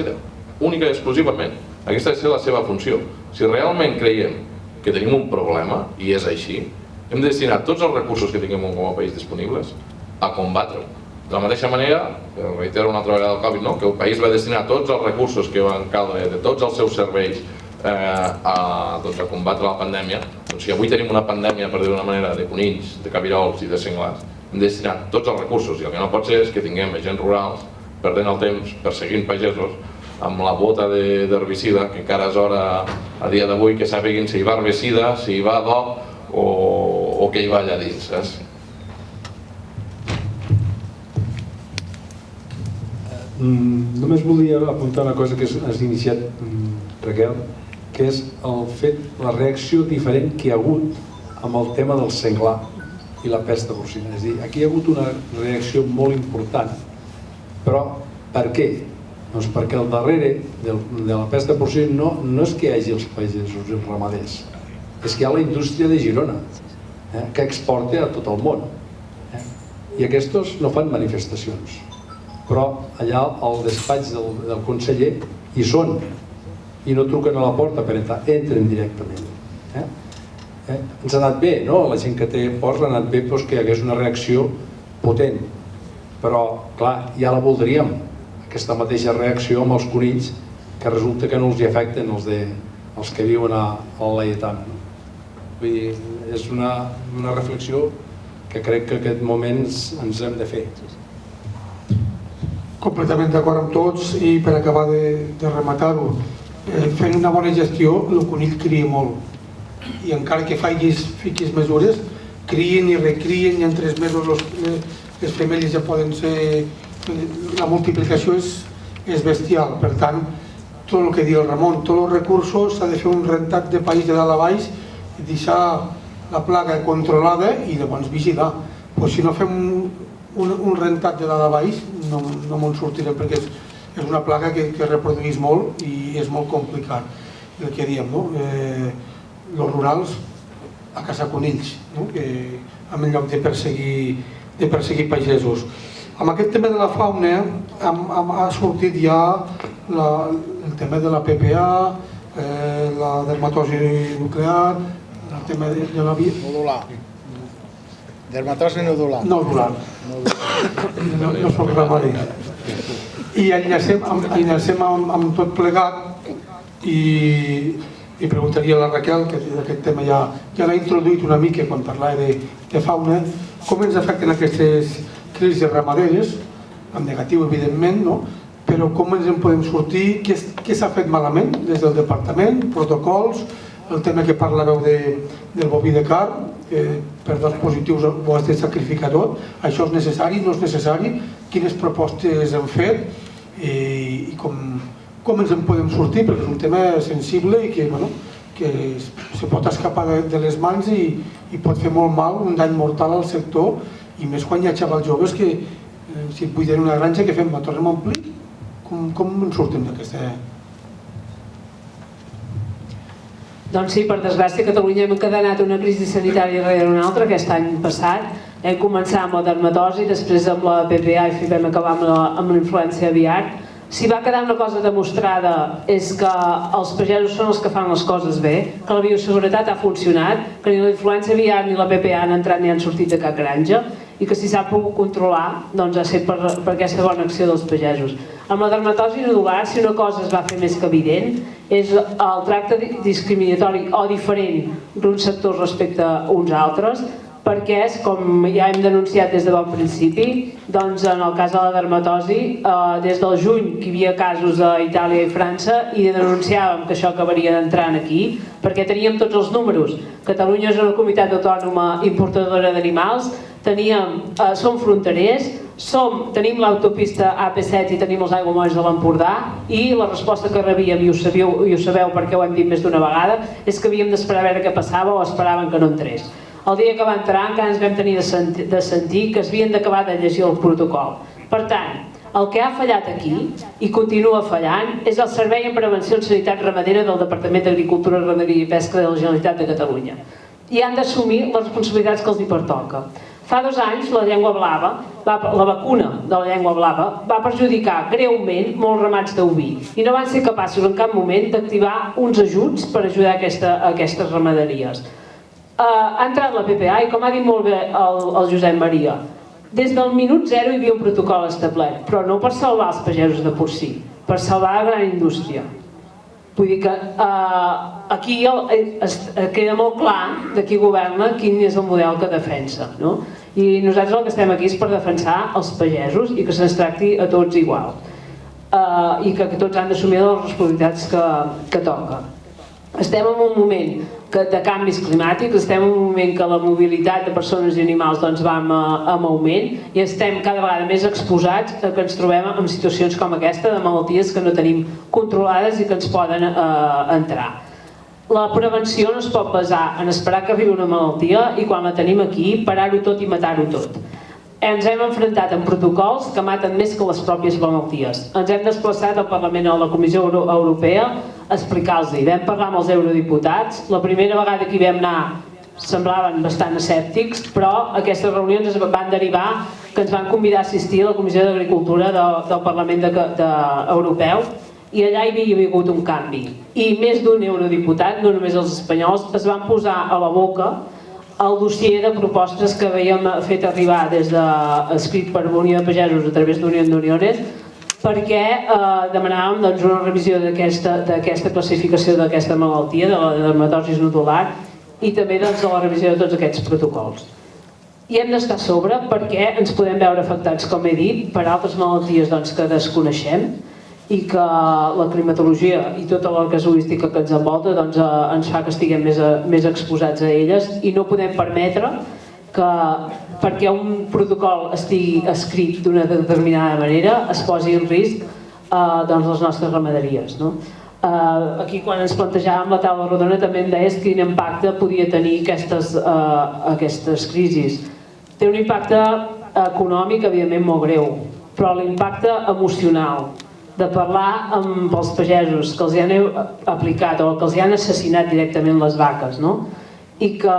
única i exclusivament. Aquesta ha de ser la seva funció. Si realment creiem que tenim un problema, i és així, hem de destinar tots els recursos que tinguem com a país disponibles a combatre-ho. De la mateixa manera, reitero una altra vegada el Covid, que el país va destinar tots els recursos que van caldre de tots els seus serveis a combatre la pandèmia. Doncs si avui tenim una pandèmia, per dir-ho d'una manera, de conills, de cabirols i de senglars, hem destinat tots els recursos, i el que no pot ser és que tinguem agents rurals perdent el temps perseguint pagesos amb la bota d'herbicida, que encara és hora a dia d'avui que sàpiguin si hi va herbicida, si hi va adob o què hi va allà dins, saps? Només volia apuntar una cosa que has iniciat, Raquel, que és el fet, la reacció diferent que hi ha hagut amb el tema del senglar i la pesta porcina. És a dir, aquí hi ha hagut una reacció molt important, però per què? Doncs perquè al darrere de la pesta porcina no és que hi hagi els pagesos i els ramaders, és que hi ha la indústria de Girona, que exporta a tot el món. I aquests no fan manifestacions, però allà al despatx del conseller hi són i no truquen a la porta per entrar, entren directament. ens ha anat bé, no? La gent que té porcs ha anat bé que hi hagués una reacció potent, però clar, ja la voldríem, aquesta mateixa reacció amb els conills, que resulta que no els hi afecten els que viuen al Laietana. Vull dir, és una reflexió que crec que en aquest moment ens hem de fer. Completament d'acord amb tots, i per acabar de rematar-ho, fent una bona gestió, el conill cria molt, i encara que fiquis mesures, crien i recrien, i en 3 mesos les femelles ja poden ser... La multiplicació és bestial. Per tant, tot el que diu el Ramon, tots els recursos, s'ha de fer un rentat de país de dalt a baix, deixar la plaga controlada i llavors vigilar. Però si no fem un rentat de dalt a baix, no me'n sortirem, perquè és una plaga que reprodueix molt i és molt complicat. El que diem, no? Els rurals a caçar conills, no? En lloc de perseguir pagesos. Amb aquest tema de la fauna ha sortit ja el tema de la PPA, la dermatosi nuclear, el tema de la... Nodular. Dermatosi nodular. Nodular. No soc ramader. I enllacem amb tot plegat i preguntaria a la Raquel, que aquest tema ja l'ha introduït una mica quan parlava de fauna, com ens afecten aquestes crisis ramaderes, en negatiu evidentment, no? Però com ens en podem sortir, què s'ha fet malament des del departament, protocols, el tema que parlàveu del boví de carn, per 2 positius ho has de sacrificar tot, això és necessari, no és necessari, quines propostes hem fet i com ens en podem sortir, perquè és un tema sensible i que se pot escapar de les mans i pot fer molt mal, un dany mortal al sector, i més quan hi ha xavals joves que si et buiden una granja, què fem? La tornem a omplir? Com en sortim d'aquesta... Doncs sí, per desgràcia a Catalunya hem encadenat una crisi sanitària darrere una altra aquest any passat. Hem començat amb la dermatosi, després amb la PPA i vam acabar amb la influència aviar. Si va quedar una cosa demostrada és que els pagesos són els que fan les coses bé, que la bioseguretat ha funcionat, que ni la influència aviar ni la PPA han entrat ni han sortit de cap granja, i que si s'ha pogut controlar doncs ha estat per aquesta bona acció dels pagesos. Amb la dermatosi nodular, si una cosa es va fer més que evident, és el tracte discriminatori o diferent d'uns sectors respecte a uns altres, perquè és, com ja hem denunciat des de bon principi, doncs en el cas de la dermatosi, des del juny que hi havia casos a Itàlia i França i denunciàvem que això acabaria d'entrar aquí, perquè teníem tots els números. Catalunya és una comunitat autònoma importadora d'animals, som fronterers, tenim l'autopista AP7 i tenim els aiguamolls de l'Empordà, i la resposta que rebíem, i ho sabeu perquè ho hem dit més d'una vegada, és que havíem d'esperar a veure què passava o esperaven que no entrés. El dia que va entrar encara ens vam tenir de sentir que es havien d'acabar de llegir el protocol. Per tant, el que ha fallat aquí, i continua fallant, és el Servei en Prevenció en Sanitat Ramadera del Departament d'Agricultura, Ramaderia i Pesca de la Generalitat de Catalunya. I han d'assumir les responsabilitats que els hi pertoca. Fa 2 anys la llengua blava, la vacuna de la llengua blava, va perjudicar greument molts ramats d'oví i no van ser capaços en cap moment d'activar uns ajuts per ajudar aquestes ramaderies. Ha entrat la PPA i, com ha dit molt bé el Josep Maria, des del minut 0 hi havia un protocol establert, però no per salvar els pagesos de porcí, per salvar la gran indústria. Vull dir que aquí queda molt clar de qui governa, quin és el model que defensa, no? I nosaltres el que estem aquí és per defensar els pagesos i que se'ns tracti a tots igual, i que tots han d'assumir les responsabilitats que toca. Estem en un moment de canvis climàtics, estem en un moment que la mobilitat de persones i animals va en augment i estem cada vegada més exposats a que ens trobem en situacions com aquesta de malalties que no tenim controlades i que ens poden entrar. La prevenció no es pot basar en esperar que arribi una malaltia i quan la tenim aquí parar-ho tot i matar-ho tot. Ens hem enfrontat amb protocols que maten més que les pròpies malalties. Ens hem desplaçat al Parlament, a la Comissió Europea, a explicar-los-hi. Vam parlar amb els eurodiputats. La primera vegada que hi vam anar semblaven bastant escèptics, però aquestes reunions es van derivar que ens van convidar a assistir a la Comissió d'Agricultura del Parlament Europeu i allà hi havia hagut un canvi. I més d'un eurodiputat, no només els espanyols, es van posar a la boca el dossier de propostes que havíem fet arribar escrit per Unió de Pagesos a través d'Unió d'Uniones, perquè demanàvem una revisió d'aquesta classificació d'aquesta malaltia, de la dermatosi nodular, i també de la revisió de tots aquests protocols. I hem d'estar a sobre perquè ens podem veure afectats, com he dit, per altres malalties que desconeixem i que la climatologia i tota la casuística que ens envolta ens fa que estiguem més exposats a elles, i no podem permetre que perquè un protocol estigui escrit d'una determinada manera es posi en risc les nostres ramaderies. Aquí, quan ens plantejàvem la taula rodona, també em deies quin impacte podia tenir aquestes crisis. Té un impacte econòmic, evidentment, molt greu, però l'impacte emocional de parlar amb els pagesos que els han aplicat o que els han assassinat directament les vaques, i que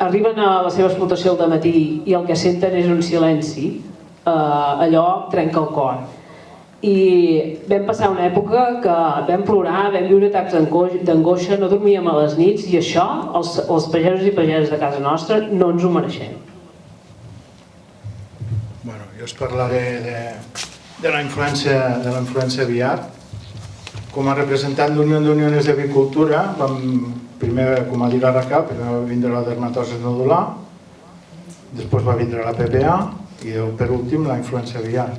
arriben a la seva explotació al matí i el que senten és un silenci, allò trenca el cor. I vam passar una època que vam plorar, vam viure atacs d'angoixa, no dormíem a les nits, i això els pagesos i pageses de casa nostra no ens ho mereixem. Jo us parlaré de la influència aviar. Com a representant d'Unió d'Uniones d'Avicultura, primer, com ha dit la Raquel, primer va vindre la dermatosi nodular, després va vindre la PPA i per últim la influència aviar.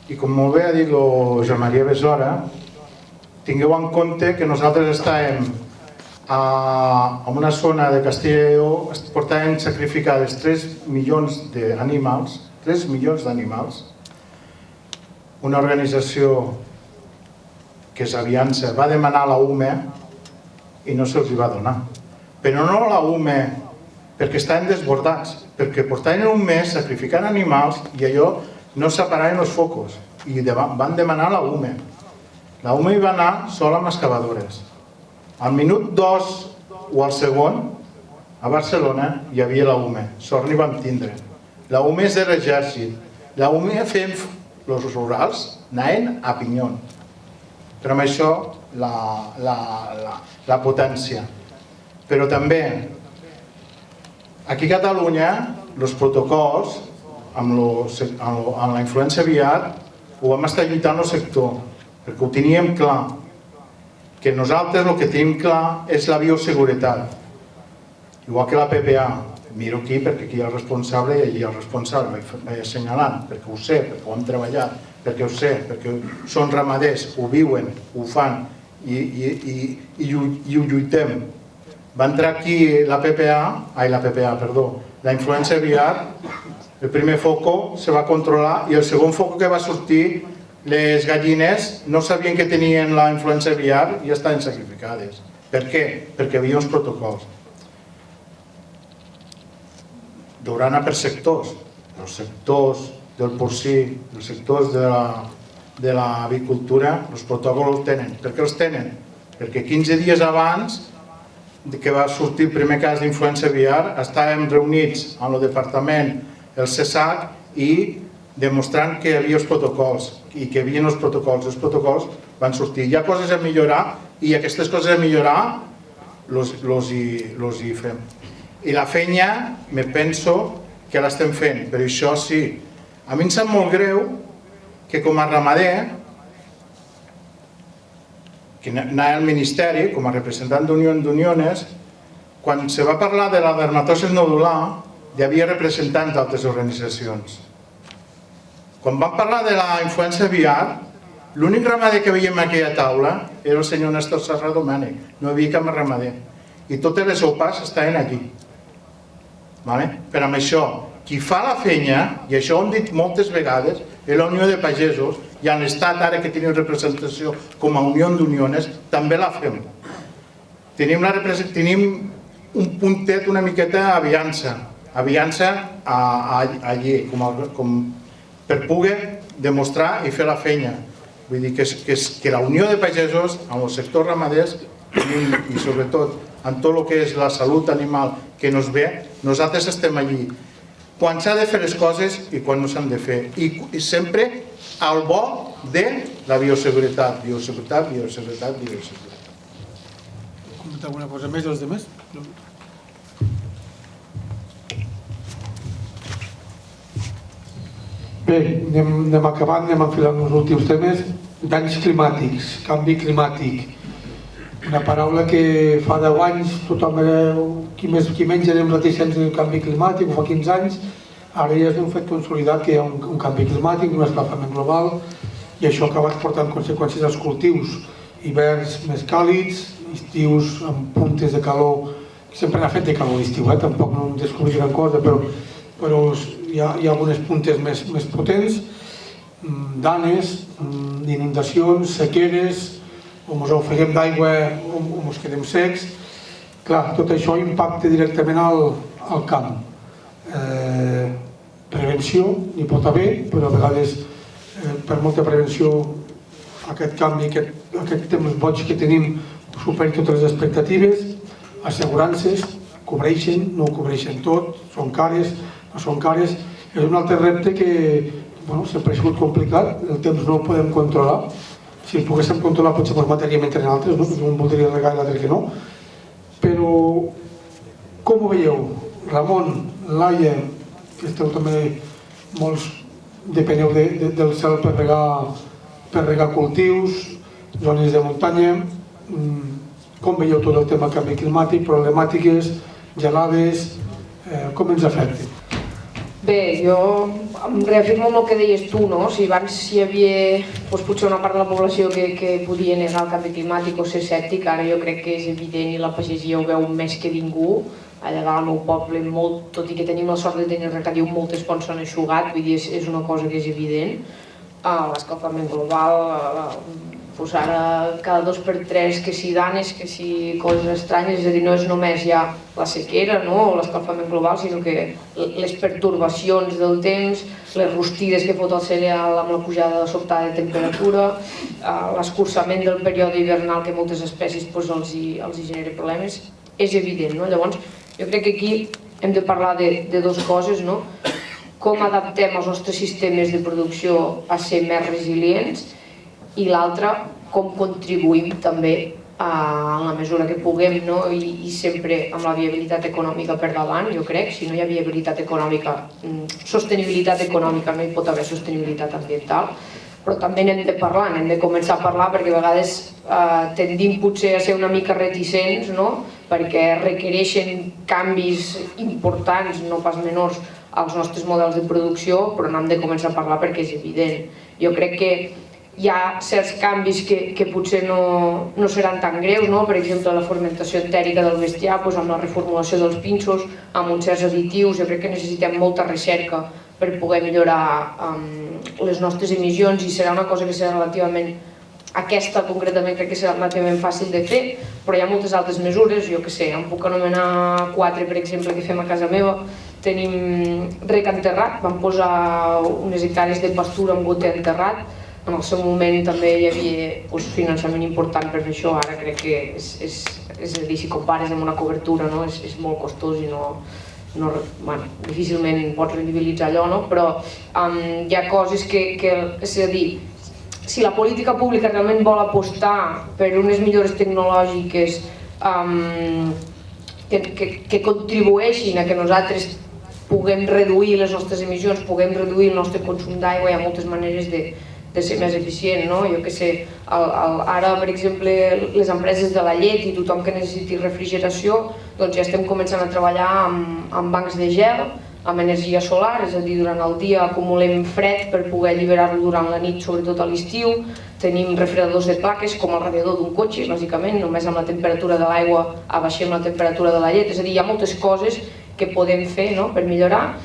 I com molt bé ha dit el Joan Maria Besora, tingueu en compte que nosaltres estàvem en una zona de Castilla i Lleó, portàvem sacrificades 3 milions d'animals, una organització que és Aviança va demanar la UME i no se'ls va donar. Però no la UME perquè estaven desbordats, perquè portaven un mes sacrificant animals i allò no separaven els focus i van demanar la UME. La UME hi va anar sola amb excavadores. Al minut 2 o al segon, a Barcelona hi havia la UME, sort n'hi vam tindre. La UME és de l'exèrcit, la UME fem els rurals anaven a pinyon. Però amb això la potència. Però també aquí a Catalunya els protocols amb la influència aviar ho vam estar lluitant el sector, perquè ho teníem clar, que nosaltres el que tenim clar és la bioseguretat, igual que la PPA. Miro aquí perquè aquí hi ha el responsable i allí hi ha el responsable, vaig assenyalant, perquè ho sé, perquè ho hem treballat, perquè ho sé, perquè són ramaders, ho viuen, ho fan i ho lluitem. Va entrar aquí la influència aviar, el primer foco se va controlar i el segon foco que va sortir, les gallines no sabien que tenien la influència aviar i estaven sacrificades. Per què? Perquè hi havia uns protocols. Deurà anar per sectors, els sectors del porcí, els sectors de l'avicultura, els protocols els tenen. Per què els tenen? Perquè 15 dies abans que va sortir el primer cas d'influència aviar estàvem reunits amb el departament, el CESAC, i demostrant que hi havia els protocols i que hi havia els protocols van sortir. Hi ha coses a millorar i aquestes coses a millorar els hi fem. I la feina, me penso que l'estem fent, però això sí. A mi em sap molt greu que com a ramader, que anava al Ministeri, com a representant d'Unió d'Uniones, quan se va parlar de la dermatosi nodular, hi havia representants d'altres organitzacions. Quan vam parlar de la influència aviar, l'únic ramader que veiem a aquella taula era el senyor Néstor Serra Domènech, no hi havia cap ramader. I totes les OPAs estaven allí. Per amb això, qui fa la feina, i això ho hem dit moltes vegades, és la Unió de Pagesos, i a l'Estat, ara que tenim representació com a Unió d'Uniones, també la fem. Tenim un puntet una miqueta Aviança allí, per poder demostrar i fer la feina. Vull dir que la Unió de Pagesos, amb els sectors ramaders, i sobretot en tot el que és la salut animal que ens ve, nosaltres estem allí quan s'ha de fer les coses i quan no s'han de fer, i sempre al bo de la bioseguretat. Bioseguretat. Comentar alguna cosa més dels demés? Bé, anem acabant, anem enfilant els últims temes. Danys climàtics, canvi climàtic. Una paraula que fa 10 anys tothom era qui menys érem reticents del canvi climàtic, o fa 15 anys, ara ja és un fet consolidat que hi ha un canvi climàtic, un escalfament global, i això ha acabat portant conseqüències als cultius. Hiverns més càlids, estius amb puntes de calor, sempre n'ha fet de calor l'estiu, tampoc no em descobriré gran cosa, però hi ha algunes puntes més potents, danes, inundacions, sequeres, o ens ofeguem d'aigua o ens quedem secs. Clar, tot això impacta directament al camp. Prevenció n'hi pot haver, però a vegades per molta prevenció aquest canvi, aquest temps boig que tenim supera totes les expectatives. Assegurances, cobreixen, no ho cobreixen tot, són cares, no són cares. És un altre repte que sempre ha sigut complicat, el temps no el podem controlar. Si el poguéssim controlar potser ens mataríem entre nosaltres, un voldria regar i l'altre que no. Però com ho veieu? Ramon, Laia, que esteu també molts, depeneu del cel per regar cultius, zones de muntanya. Com veieu tot el tema canvi climàtic, problemàtiques, gelades, com ens afecta? Bé, jo em reafirmo amb el que deies tu, no? Si abans hi havia potser una part de la població que podia negar el canvi climàtic o ser escèptic, ara jo crec que és evident i la pagesia ho veu més que ningú. Allà dalt al meu poble, tot i que tenim la sort de tenir regadiu, moltes ponts s'han eixugat, vull dir, és una cosa que és evident. L'escalfament global, ara cada 2 per 3 que si danes, que si coses estranyes, és a dir, no és només ja la sequera o l'escalfament global, sinó que les pertorbacions del temps, les rostides que fot el cereal amb la pujada sobtada de temperatura, l'escurçament del període hivernal que moltes espècies els hi genera problemes, és evident. Llavors, jo crec que aquí hem de parlar de 2 coses, com adaptem els nostres sistemes de producció a ser més resilients, i l'altre, com contribuïm també en la mesura que puguem i sempre amb la viabilitat econòmica per davant, jo crec. Si no hi ha viabilitat econòmica, sostenibilitat econòmica, no hi pot haver sostenibilitat ambiental, però també n'hem de parlar, n'hem de començar a parlar perquè a vegades tendim potser a ser una mica reticents perquè requereixen canvis importants, no pas menors, als nostres models de producció, però n'hem de començar a parlar perquè és evident. Jo crec que hi ha certs canvis que potser no seran tan greus, per exemple la fermentació entèrica del bestiar amb la reformulació dels pinsos, amb uns certs additius. Jo crec que necessitem molta recerca per poder millorar les nostres emissions i serà una cosa que serà relativament, aquesta concretament crec que serà relativament fàcil de fer, però hi ha moltes altres mesures, jo que sé, em puc anomenar 4 per exemple que fem a casa meva. Tenim rec enterrat, vam posar unes hectàrees de pastura amb goter enterrat. En el seu moment també hi havia finançament important per fer això, ara crec que és a dir, si compares amb una cobertura és molt costós i difícilment pots rendibilitzar allò, però hi ha coses que, és a dir, si la política pública realment vol apostar per unes millores tecnològiques que contribueixin a que nosaltres puguem reduir les nostres emissions, puguem reduir el nostre consum d'aigua, hi ha moltes maneres de ser més eficient, jo que sé, ara per exemple les empreses de la llet i tothom que necessiti refrigeració, doncs ja estem començant a treballar amb bancs de gel, amb energia solar, és a dir, durant el dia acumulem fred per poder alliberar-lo durant la nit, sobretot a l'estiu. Tenim refredadors de plaques com el radiador d'un cotxe, bàsicament, només amb la temperatura de l'aigua abaixem la temperatura de la llet, és a dir, hi ha moltes coses que podem fer per millorar,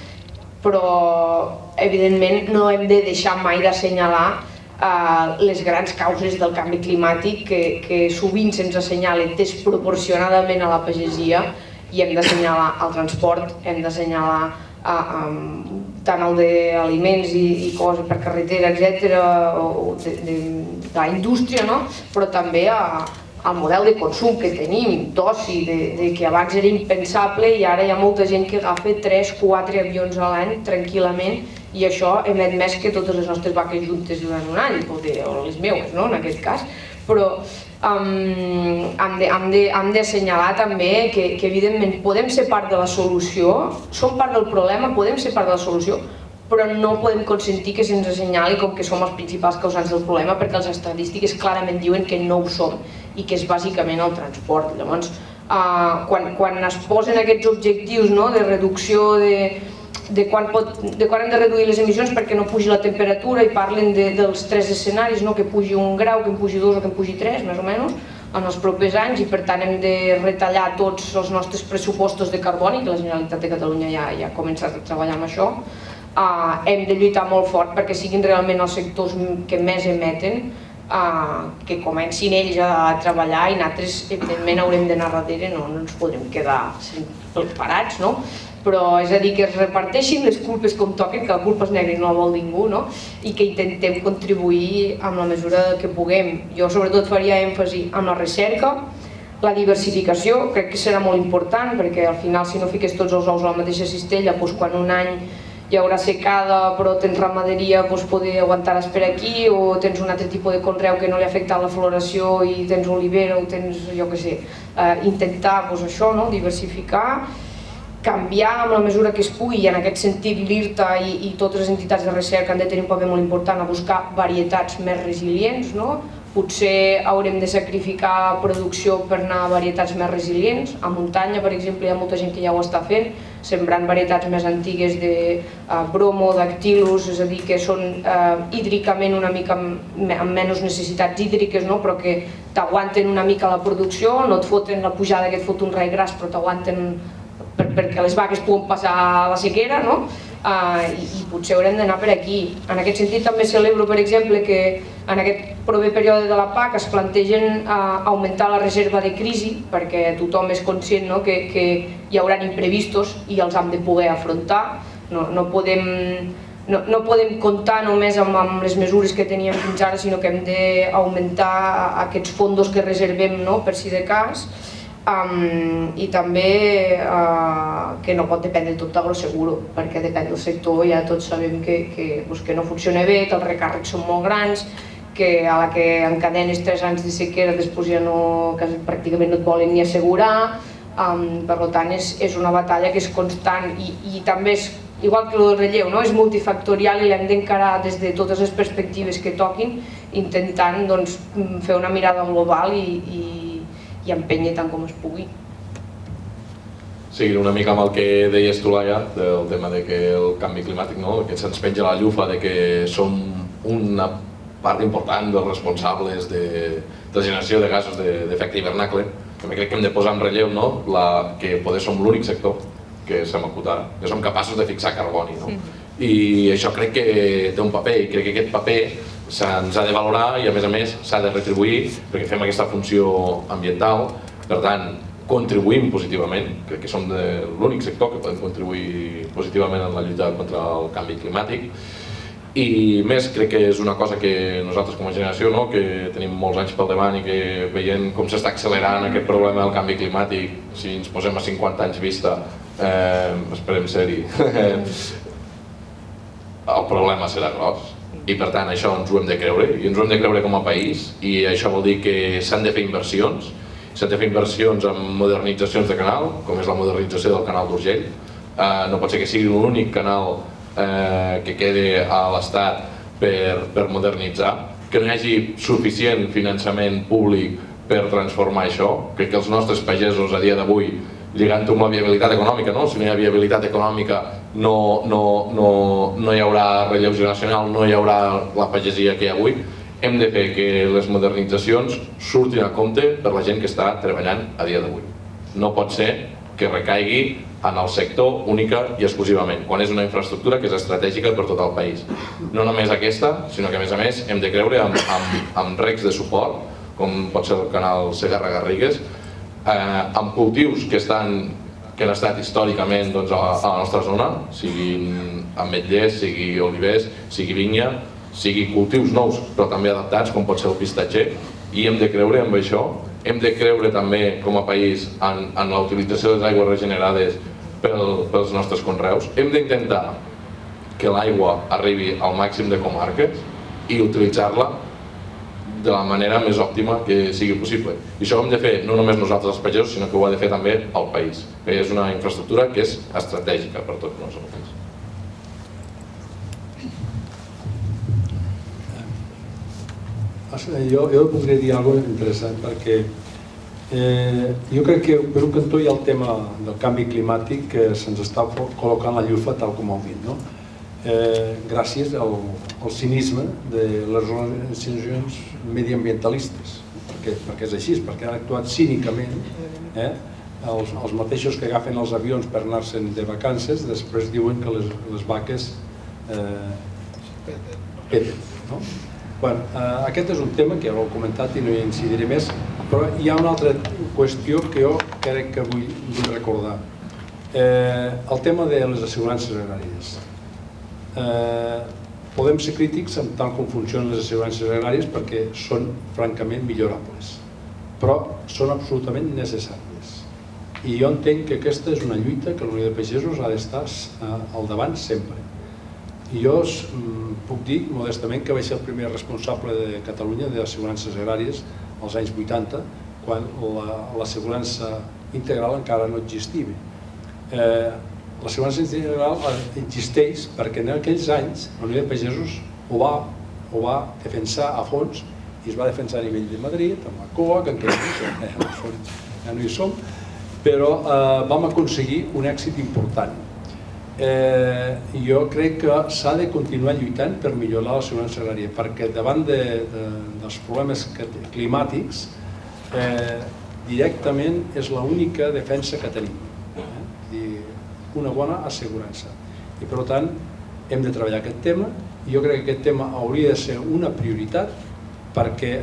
però evidentment no hem de deixar mai d'assenyalar les grans causes del canvi climàtic que sovint se'ns assenyala desproporcionadament a la pagesia i hem d'assenyalar el transport, hem d'assenyalar tant el d'aliments i coses per carretera, etc., de la indústria, però també el model de consum que tenim, d'oci, que abans era impensable i ara hi ha molta gent que agafa 3-4 avions a l'any tranquil·lament i això hem admès que totes les nostres vaques juntes durant un any, o les meues, no? En aquest cas, però hem d'assenyalar també que evidentment podem ser part de la solució, som part del problema, podem ser part de la solució, però no podem consentir que se'ns assenyali com que som els principals causants del problema, perquè les estadístiques clarament diuen que no ho som i que és bàsicament el transport. Llavors, quan es posen aquests objectius de reducció de quan hem de reduir les emissions perquè no pugi la temperatura i parlen dels 3 escenaris, que pugi 1 grau, que en pugi 2 o que en pugi 3, més o menys, en els propers anys, i per tant hem de retallar tots els nostres pressupostos de carboni, que la Generalitat de Catalunya ja ha començat a treballar amb això. Hem de lluitar molt fort perquè siguin realment els sectors que més emeten, que comencin ells a treballar i nosaltres evidentment haurem d'anar darrere, no ens podrem quedar parats, però és a dir, que es reparteixin les culpes com toquen, que la culpa és negra i no la vol ningú, i que intentem contribuir amb la mesura que puguem. Jo sobretot faria èmfasi en la recerca, la diversificació, crec que serà molt important, perquè al final si no fiques tots els ous a la mateixa cistella, quan un any hi haurà secada però tens ramaderia, poder aguantar-les per aquí, o tens un altre tipus de conreu que no li ha afectat la floració i tens olivera, o tens, jo què sé, intentar això, diversificar, canviar amb la mesura que es pugui, i en aquest sentit l'IRTA i totes les entitats de recerca han de tenir un paper molt important a buscar varietats més resilients, potser haurem de sacrificar producció per anar a varietats més resilients. A muntanya, per exemple, hi ha molta gent que ja ho està fent, sembrant varietats més antigues de bromo, dactylus, és a dir, que són hídricament una mica amb menys necessitats hídriques, però que t'aguanten una mica la producció, no et foten la pujada que et fot un rai gras, però t'aguanten perquè les vaques puguen passar la sequera, i potser haurem d'anar per aquí. En aquest sentit també celebro, per exemple, que en aquest proper període de la PAC es plantegen augmentar la reserva de crisi, perquè tothom és conscient que hi haurà imprevistos i els hem de poder afrontar. No podem comptar només amb les mesures que teníem fins ara, sinó que hem d'augmentar aquests fons que reservem per si de cas. I també que no pot dependre tot d'Agroseguro, perquè depèn del sector, ja tots sabem que no funciona bé, que els recàrrecs són molt grans, que a la que encadenes 3 anys de sequera després ja pràcticament no et volen ni assegurar. Per tant és una batalla que és constant i també és, igual que el relleu, és multifactorial i l'hem d'encarar des de totes les perspectives que toquin, intentant fer una mirada global i empènyer tant com es pugui. Seguint una mica amb el que deies tu, Laia, del tema que el canvi climàtic, que se'ns penja la llufa de que som una part important dels responsables de la generació de gasos d'efecte hivernacle. També crec que hem de posar en relleu que poder som l'únic sector que s'ha mogut ara, que som capaços de fixar carboni. I això crec que té un paper, i crec que aquest paper se'ns ha de valorar i a més s'ha de retribuir perquè fem aquesta funció ambiental. Per tant, contribuïm positivament, crec que som l'únic sector que podem contribuir positivament en la lluita contra el canvi climàtic. I més, crec que és una cosa que nosaltres com a generació, que tenim molts anys pel davant i que veient com s'està accelerant aquest problema del canvi climàtic, si ens posem a 50 anys vista, esperem ser-hi, el problema serà gros. I per tant això ens ho hem de creure, i ens ho hem de creure com a país, i això vol dir que s'han de fer inversions, s'han de fer inversions en modernitzacions de canal, com és la modernització del canal d'Urgell. No pot ser que sigui l'únic canal que quede a l'Estat per modernitzar, que no hi hagi suficient finançament públic per transformar això. Crec que els nostres pagesos a dia d'avui, lligant-ho amb la viabilitat econòmica, si no hi ha viabilitat econòmica no hi haurà relleu generacional, no hi haurà la pagesia que hi ha avui. Hem de fer que les modernitzacions surtin a compte per la gent que està treballant a dia d'avui. No pot ser que recaigui en el sector única i exclusivament, quan és una infraestructura que és estratègica per tot el país. No només aquesta, sinó que a més hem de creure amb recs de suport, com pot ser el canal Segarra-Garrigues, amb cultius que han estat històricament a la nostra zona, siguin ametllers, sigui olivers, sigui vinya, sigui cultius nous però també adaptats, com pot ser el pistatger, i hem de creure en això. Hem de creure també com a país en la utilització de les aigües regenerades pels nostres conreus. Hem d'intentar que l'aigua arribi al màxim de comarques i utilitzar-la de la manera més òptima que sigui possible. I això ho hem de fer no només nosaltres els pagesos, sinó que ho ha de fer també el país. És una infraestructura que és estratègica per tots nosaltres. Jo podria dir alguna cosa interessant perquè jo crec que per un cantó hi ha el tema del canvi climàtic que se'ns està col·locant la llufa tal com heu dit, no? Gràcies al cinisme de les organitzacions mediambientalistes, perquè és així, perquè han actuat cínicament, els mateixos que agafen els avions per anar-se'n de vacances després diuen que les vaques peten, no? Aquest és un tema que ja l'he comentat i no hi incidiré més, però hi ha una altra qüestió que jo crec que vull recordar. El tema de les assegurances agràries. Podem ser crítics en tant com funcionen les assegurances agràries perquè són francament millorables, però són absolutament necessàries. I jo entenc que aquesta és una lluita que la Unió de Pagesos ha d'estar al davant sempre. I jo puc dir modestament que vaig ser el primer responsable de Catalunya d'assegurances agràries als anys 80, quan l'assegurança integral encara no existia. L'assegurança integral existeix perquè en aquells anys la Unió de Pagesos ho va defensar a fons i es va defensar a nivell de Madrid, amb la COA, que ja no hi som, però vam aconseguir un èxit important. Jo crec que s'ha de continuar lluitant per millorar l'assegurança agrària, perquè davant dels problemes climàtics directament és l'única defensa que tenim, una bona assegurança. I per tant hem de treballar aquest tema i jo crec que aquest tema hauria de ser una prioritat perquè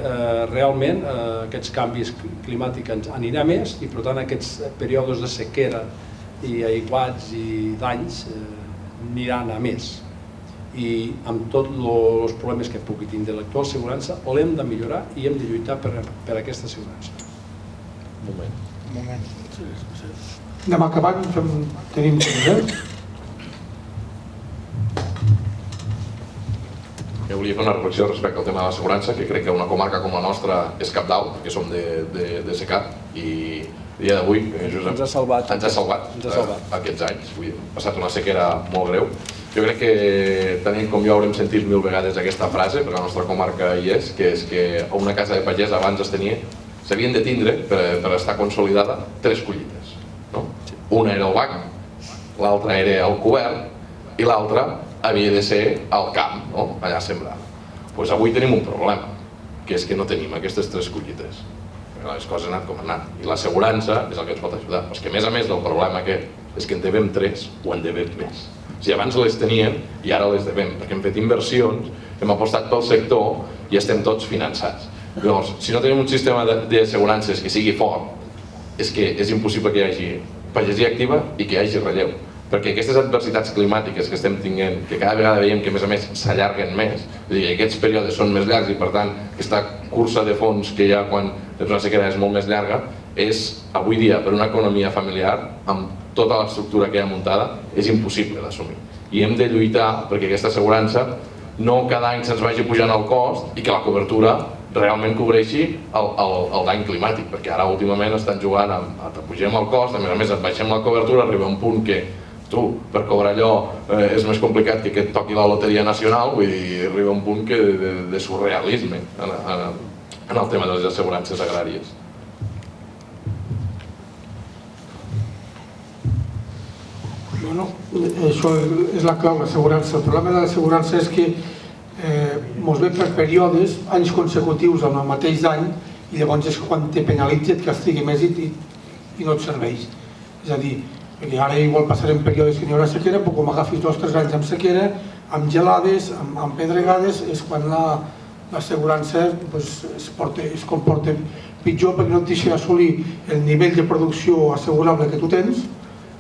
realment aquests canvis climàtics anirà més i per tant aquests períodes de sequera i aiguats i danys aniran a més. I amb tots els problemes que pugui tindre l'actual assegurança l'hem de millorar i hem de lluitar per aquesta assegurança. Un moment. Anem acabant, tenim temps, Jo volia fer una reflexió respecte al tema de l'assegurança, que crec que una comarca com la nostra és cabdal, perquè som de secà i a dia d'avui ens ha salvat aquests anys. Ha passat una sequera molt greu. Jo crec que, tenint com jo haurem sentit 1000 vegades aquesta frase, perquè la nostra comarca hi és que a una casa de pagès abans s'havien de tindre, per estar consolidada, 3 collites. Una era el banc, l'altra era el cobert i l'altra havia de ser al camp, allà sembrada. Doncs avui tenim un problema, que és que no tenim aquestes 3 collites. Les coses han anat com han anat. I l'assegurança és el que ens pot ajudar. Però és que a més del problema aquest és que en devem 3 o en devem més. O sigui, abans les teníem i ara les devem, perquè hem fet inversions, hem apostat pel sector i estem tots finançats. Llavors, si no tenim un sistema d'assegurances que sigui fort, és que és impossible que hi hagi pagesia activa i que hi hagi relleu. Perquè aquestes adversitats climàtiques que estem tinguent, que cada vegada veiem que a més s'allarguen més, és a dir, aquests períodes són més llargs i per tant aquesta cursa de fons que hi ha quan una sequera és molt més llarga, és avui dia per una economia familiar, amb tota l'estructura que hi ha muntada, és impossible d'assumir. I hem de lluitar perquè aquesta assegurança no cada any se'ns vagi pujant el cost i que la cobertura realment cobreixi el dany climàtic, perquè ara últimament estan jugant a pugem el cost, a més et baixem la cobertura, arriba un punt que per cobrar allò és més complicat que et toqui la loteria nacional, vull dir, arriba un punt de surrealisme en el tema de les assegurances agràries. Bueno, això és la clau, l'assegurança. El problema de l'assegurança és que ens ve per períodes, anys consecutius en el mateix any, i llavors és quan te penalitza, et castigui més i no et serveix. És a dir, perquè ara igual passarem períodes que n'hi haurà sequera, però com agafis 2 o 3 anys amb sequera, amb gelades, amb pedregades, és quan l'assegurança es comporta pitjor perquè no et deixa assolir el nivell de producció assegurable que tu tens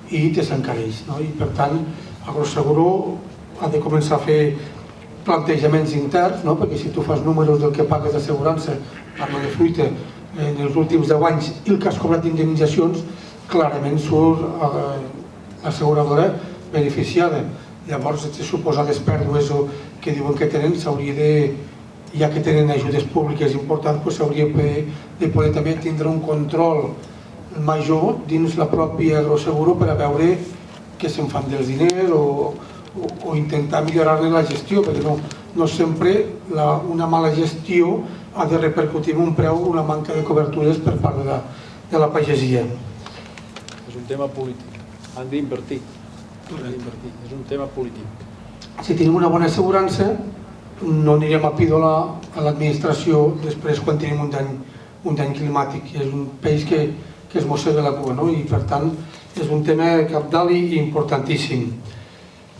i te s'encareix. I per tant, Agroseguro ha de començar a fer plantejaments interns, perquè si tu fas números del que pagues d'assegurança, parlo de fruita, en els últims 10 anys i el que has cobrat d'indemnitzacions, clarament surt l'asseguradora beneficiada. Llavors, aquestes suposades pèrdues que diuen que tenen, s'hauria de, ja que tenen ajudes públiques importants, s'hauria de poder també tindre un control major dins la pròpia Agroseguro per a veure què se'n fan dels diners o intentar millorar-ne la gestió, perquè no sempre una mala gestió ha de repercutir en un preu, una manca de cobertures per part de la pagesia. És un tema polític, han d'invertir, és un tema polític. Si tenim una bona assegurança, no anirem a pídola a l'administració després quan tenim un dany climàtic. És un peix que es mossega la cua, i per tant és un tema cabdal i importantíssim.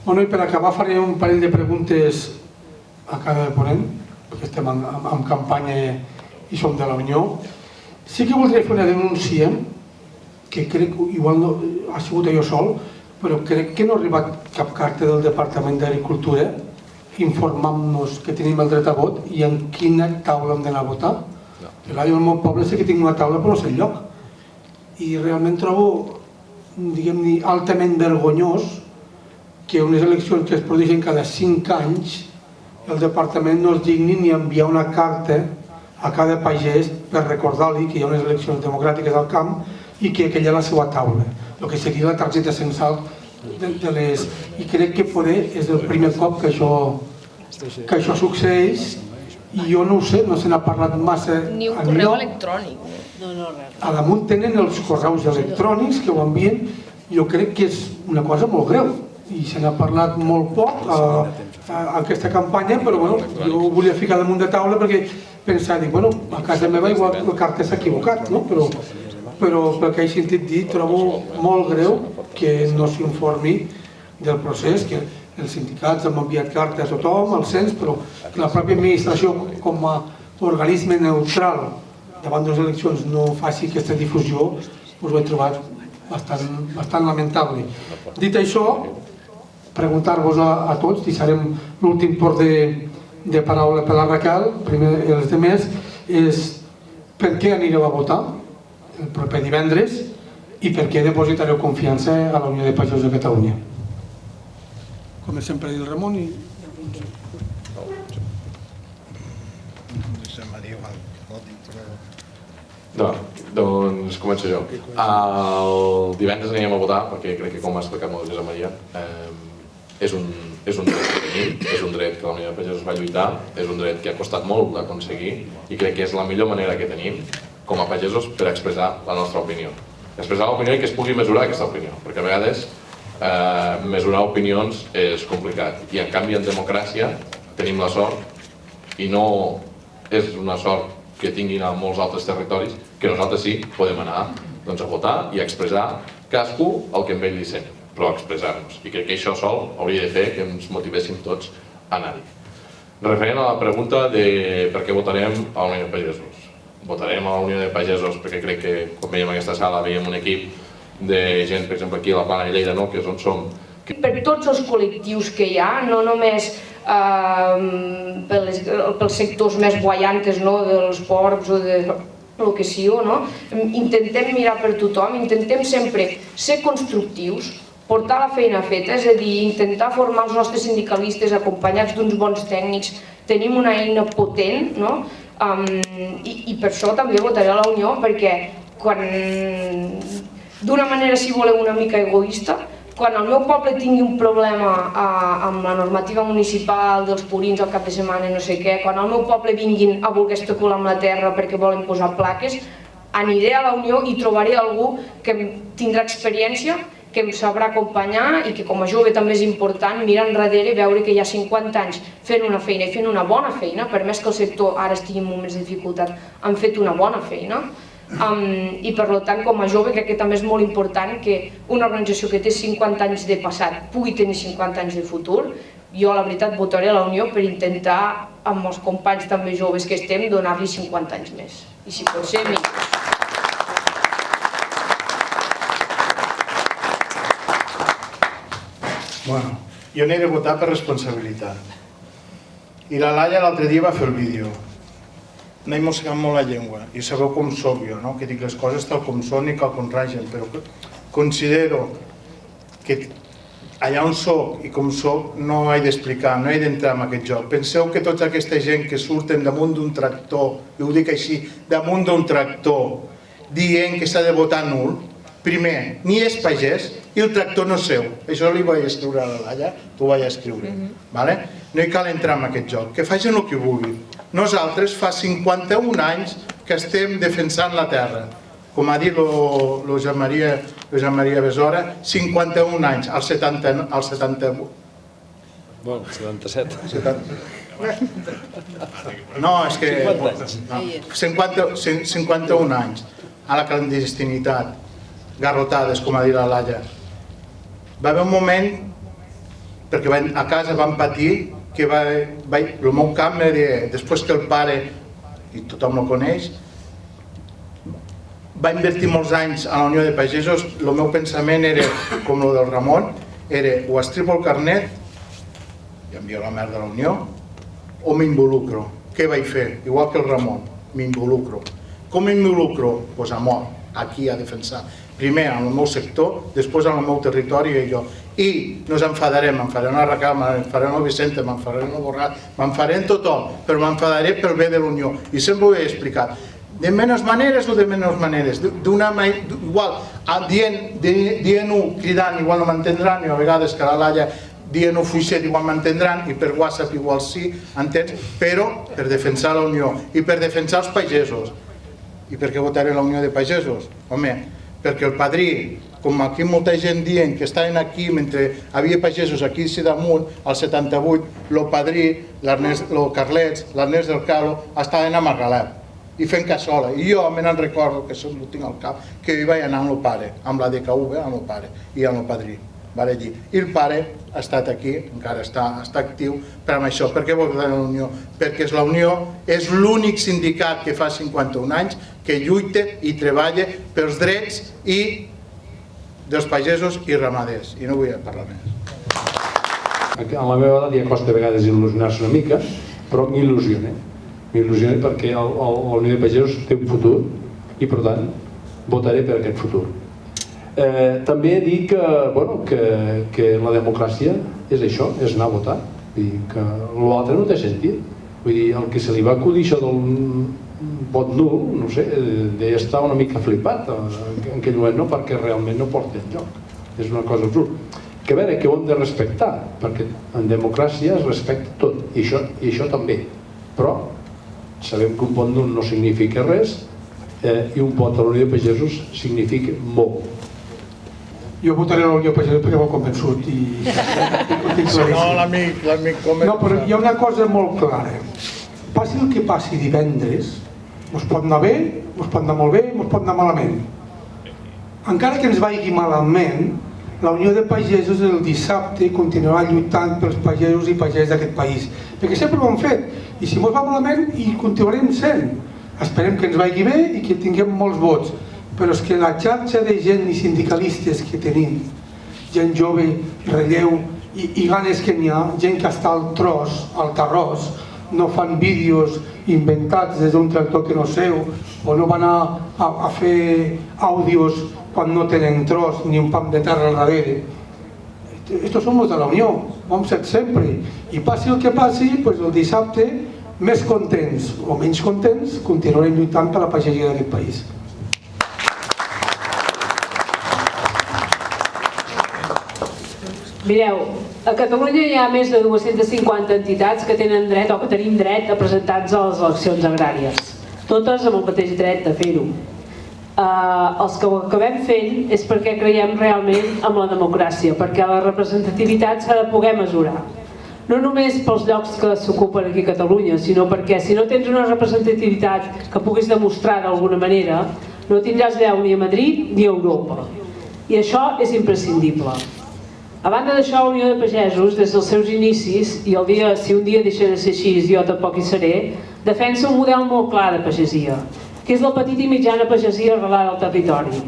I per acabar faré un parell de preguntes a cada ponent, perquè estem en campanya i som de la Unió. Sí que voldria fer una denúncia, que crec que igual no ha sigut jo sol, però crec que no ha arribat cap carta del Departament d'Agricultura informant-nos que tenim el dret a vot i en quina taula hem d'anar a votar. Jo al meu poble sé que tinc una taula però no sé el lloc. I realment trobo, diguem-ne, altament vergonyós que unes eleccions que es produeixen cada 5 anys el departament no es digni ni enviar una carta a cada pagès per recordar-li que hi ha unes eleccions democràtiques al camp i que aquella és la seva taula, el que seria la targeta censal de les... I crec que poder és el primer cop que això succeeix i jo no ho sé, no se n'ha parlat massa. Ni un correu electrònic. A damunt tenen els correus electrònics que ho envien. Jo crec que és una cosa molt greu i se n'ha parlat molt poc a aquesta campanya, però jo ho volia ficar damunt de taula perquè pensava, a casa meva igual la carta s'ha equivocat, però pel que he sentit dir trobo molt greu que no s'informi del procés, que els sindicats han enviat carta a tothom, al cens, però que la pròpia administració com a organisme neutral davant de les eleccions no faci aquesta difusió, ho he trobat bastant lamentable. Dit això, preguntar-vos a tots, deixarem l'últim torn de paraula per la Raquel, primer els demés, és per què anireu a votar el proper divendres i per què depositareu confiança a la Unió de Pagesos de Catalunya. Comencem per dir el Ramon i... Doncs començo jo. El divendres anirem a votar, perquè crec que com ha explicat molt Josep Maria, és un dret que tenim, és un dret que la Unió de Pagesos va lluitar, és un dret que ha costat molt d'aconseguir i crec que és la millor manera que tenim com a pagesos per expressar la nostra opinió. Expressar l'opinió i que es pugui mesurar aquesta opinió, perquè a vegades mesurar opinions és complicat i en canvi en democràcia tenim la sort i no és una sort que tinguin a molts altres territoris que nosaltres sí podem anar a votar i a expressar cadascú el que amb ell li sent, però expressar-nos i crec que això sol hauria de fer que ens motivéssim tots a anar-hi. Referent a la pregunta de per què votarem a la Unió de Pagesos. Votarem a la Unió de Pagesos perquè crec que quan veiem aquesta sala veiem un equip de gent, per exemple aquí a la Plana de Lleida, que és on som. Per tots els col·lectius que hi ha, no només pels sectors més guaiantes dels porcs o de el que sigui, intentem mirar per tothom, intentem sempre ser constructius, portar la feina feta, és a dir, intentar formar els nostres sindicalistes acompanyats d'uns bons tècnics. Tenim una eina potent, i per això també votaré a la Unió, perquè quan, d'una manera si voleu una mica egoista, quan el meu poble tingui un problema amb la normativa municipal dels purins al cap de setmana, no sé què, quan al meu poble vinguin a voler especular amb la terra perquè volen posar plaques, aniré a la Unió i trobaré algú que tindrà experiència, que em sabrà acompanyar i que com a jove també és important mirar enrere i veure que hi ha 50 anys fent una feina i fent una bona feina, per més que el sector ara estigui en moments de dificultat, han fet una bona feina. I per tant, com a jove, crec que també és molt important que una organització que té 50 anys de passat pugui tenir 50 anys de futur. Jo, la veritat, votaré a la Unió per intentar, amb els companys també joves que estem, donar-li 50 anys més. I si pot ser, millor. Bueno, jo aniré a votar per responsabilitat. I la Laia l'altre dia va fer el vídeo. M'he mossegat molt la llengua i sabeu com soc jo, que dic les coses tal com són i cal com ragen, però considero que allà on soc i com soc no he d'explicar, no he d'entrar en aquest joc. Penseu que tota aquesta gent que surten damunt d'un tractor, i ho dic així, damunt d'un tractor, dient que s'ha de votar nul, primer, ni és pagès i el tractor no és seu. Això li vaig escriure a la Laia, t'ho vaig escriure. No hi cal entrar en aquest joc, que facin el que vulguin. Nosaltres fa 51 anys que estem defensant la terra. Com ha dit el Josep Maria Besora, 51 anys, al 78. Bueno, 77. No, és que... 50 anys. 51 anys, a la clandestinitat, garrotades, com ha dit la Laia. Va haver un moment, perquè a casa van patir, que el meu camp era, després que el pare, i tothom el coneix, va invertir molts anys a la Unió de Pagesos, el meu pensament era, com el del Ramon, era o estripo el carnet i envio la merda a la Unió, o m'involucro. Què vaig fer? Igual que el Ramon, m'involucro. Com m'involucro? Doncs a mort, aquí a defensar. Primer en el meu sector, després en el meu territori i jo. I no ens enfadarem, m'enfadaré en la Racama, m'enfadaré en el Vicente, m'enfadaré en el Borrat, m'enfadaré en tothom, però m'enfadaré pel bé de la Unió. I sempre ho he explicat. De menys maneres o de menys maneres, igual, dient-ho, cridant, igual no m'entendran, i a vegades que la Laia dient-ho fluixet igual m'entendran, i per WhatsApp igual sí, entens? Però per defensar la Unió i per defensar els pagesos. I per què votaré la Unió de Pagesos? Home, perquè el padrí, com aquí molta gent dient que estaven aquí mentre havia pagesos aquí damunt, al 78, el padrí, el Carlets, l'Ernest del Calo, estaven a Margalef i fent cassola. I jo me n'en recordo, que això ho tinc al cap, que hi vaig anar amb el pare, amb la DKV, amb el pare i amb el padrí. I el pare ha estat aquí, encara està actiu per amb això. Per què vol votar la Unió? Perquè la Unió és l'únic sindicat que fa 51 anys que lluita i treballa pels drets dels pagesos i ramaders. I no vull parlar més. A la meva edat ja costa a vegades il·lusionar-se una mica, però m'il·lusiona. M'il·lusiona perquè la Unió de Pagesos té un futur i, per tant, votaré per aquest futur. També dir que la democràcia és això, és anar a votar. Vull dir que l'altre no té sentit. Vull dir, el que se li va acudir això del vot nul, no sé, deia estar una mica flipat en aquell moment, no? Perquè realment no porta enlloc. És una cosa absurda. Que a veure, que ho hem de respectar, perquè en democràcia es respecta tot, i això també. Però sabem que un vot nul no significa res i un vot a la Unió de Pagesos significa molt. Jo votaré a la Unió de Pagesos perquè m'ho convençut i No, l'amic com... No, però hi ha una cosa molt clara. Passi el que passi divendres, us pot anar bé, us pot anar molt bé, us pot anar malament. Encara que ens vagi malament, la Unió de Pagesos el dissabte continuarà lluitant pels pagesos i pageses d'aquest país. Perquè sempre ho hem fet. I si ens va malament, hi continuarem sent. Esperem que ens vagi bé i que tinguem molts vots. Però és que la xarxa de gent i sindicalistes que tenim, gent jove, relleu i ganes que n'hi ha, gent que està al tros, al carròs, no fan vídeos inventats des d'un tractor que no és seu, o no van a fer àudios quan no tenen tros ni un pam de terra al darrere. Estos som los de la Unió, ho hem set sempre. I passi el que passi, el dissabte, més contents o menys contents, continuarem lluitant per la pagesia d'aquest país. Mireu, a Catalunya hi ha més de 250 entitats que tenen dret o que tenim dret a presentar-nos a les eleccions agràries. Totes amb el mateix dret de fer-ho. Els que ho acabem fent és perquè creiem realment en la democràcia, perquè la representativitat s'ha de poder mesurar. No només pels llocs que s'ocupen aquí a Catalunya, sinó perquè si no tens una representativitat que puguis demostrar d'alguna manera, no tindràs veu ni a Madrid ni a Europa. I això és imprescindible. A banda d'això, la Unió de Pagesos, des dels seus inicis, i si un dia deixa de ser així, jo tampoc hi seré, defensa un model molt clar de pagesia, que és la petita i mitjana pagesia arrelada al territori.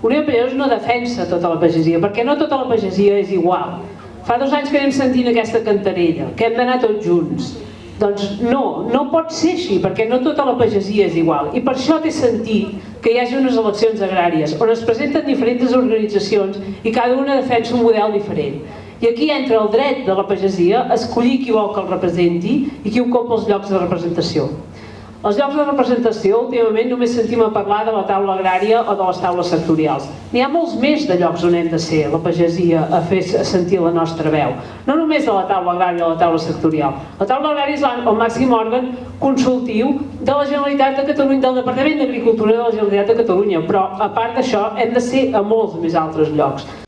Unió de Pagesos no defensa tota la pagesia, perquè no tota la pagesia és igual. Fa 2 anys que anem sentint aquesta cantarella, que hem d'anar tots junts. Doncs no pot ser així, perquè no tota la pagesia és igual. I per això té sentit que hi hagi unes eleccions agràries, on es presenten diferents organitzacions i cada una defensa un model diferent. I aquí entra el dret de la pagesia a escollir qui vol que el representi i qui ocupa els llocs de representació. Els llocs de representació, últimament, només sentim a parlar de la taula agrària o de les taules sectorials. N'hi ha molts més de llocs on hem de ser, la pagesia, a fer sentir la nostra veu. No només de la taula agrària o la taula sectorial. La taula agrària és el màxim òrgan consultiu de la Generalitat de Catalunya, del Departament d'Agricultura de la Generalitat de Catalunya, però a part d'això hem de ser a molts més altres llocs.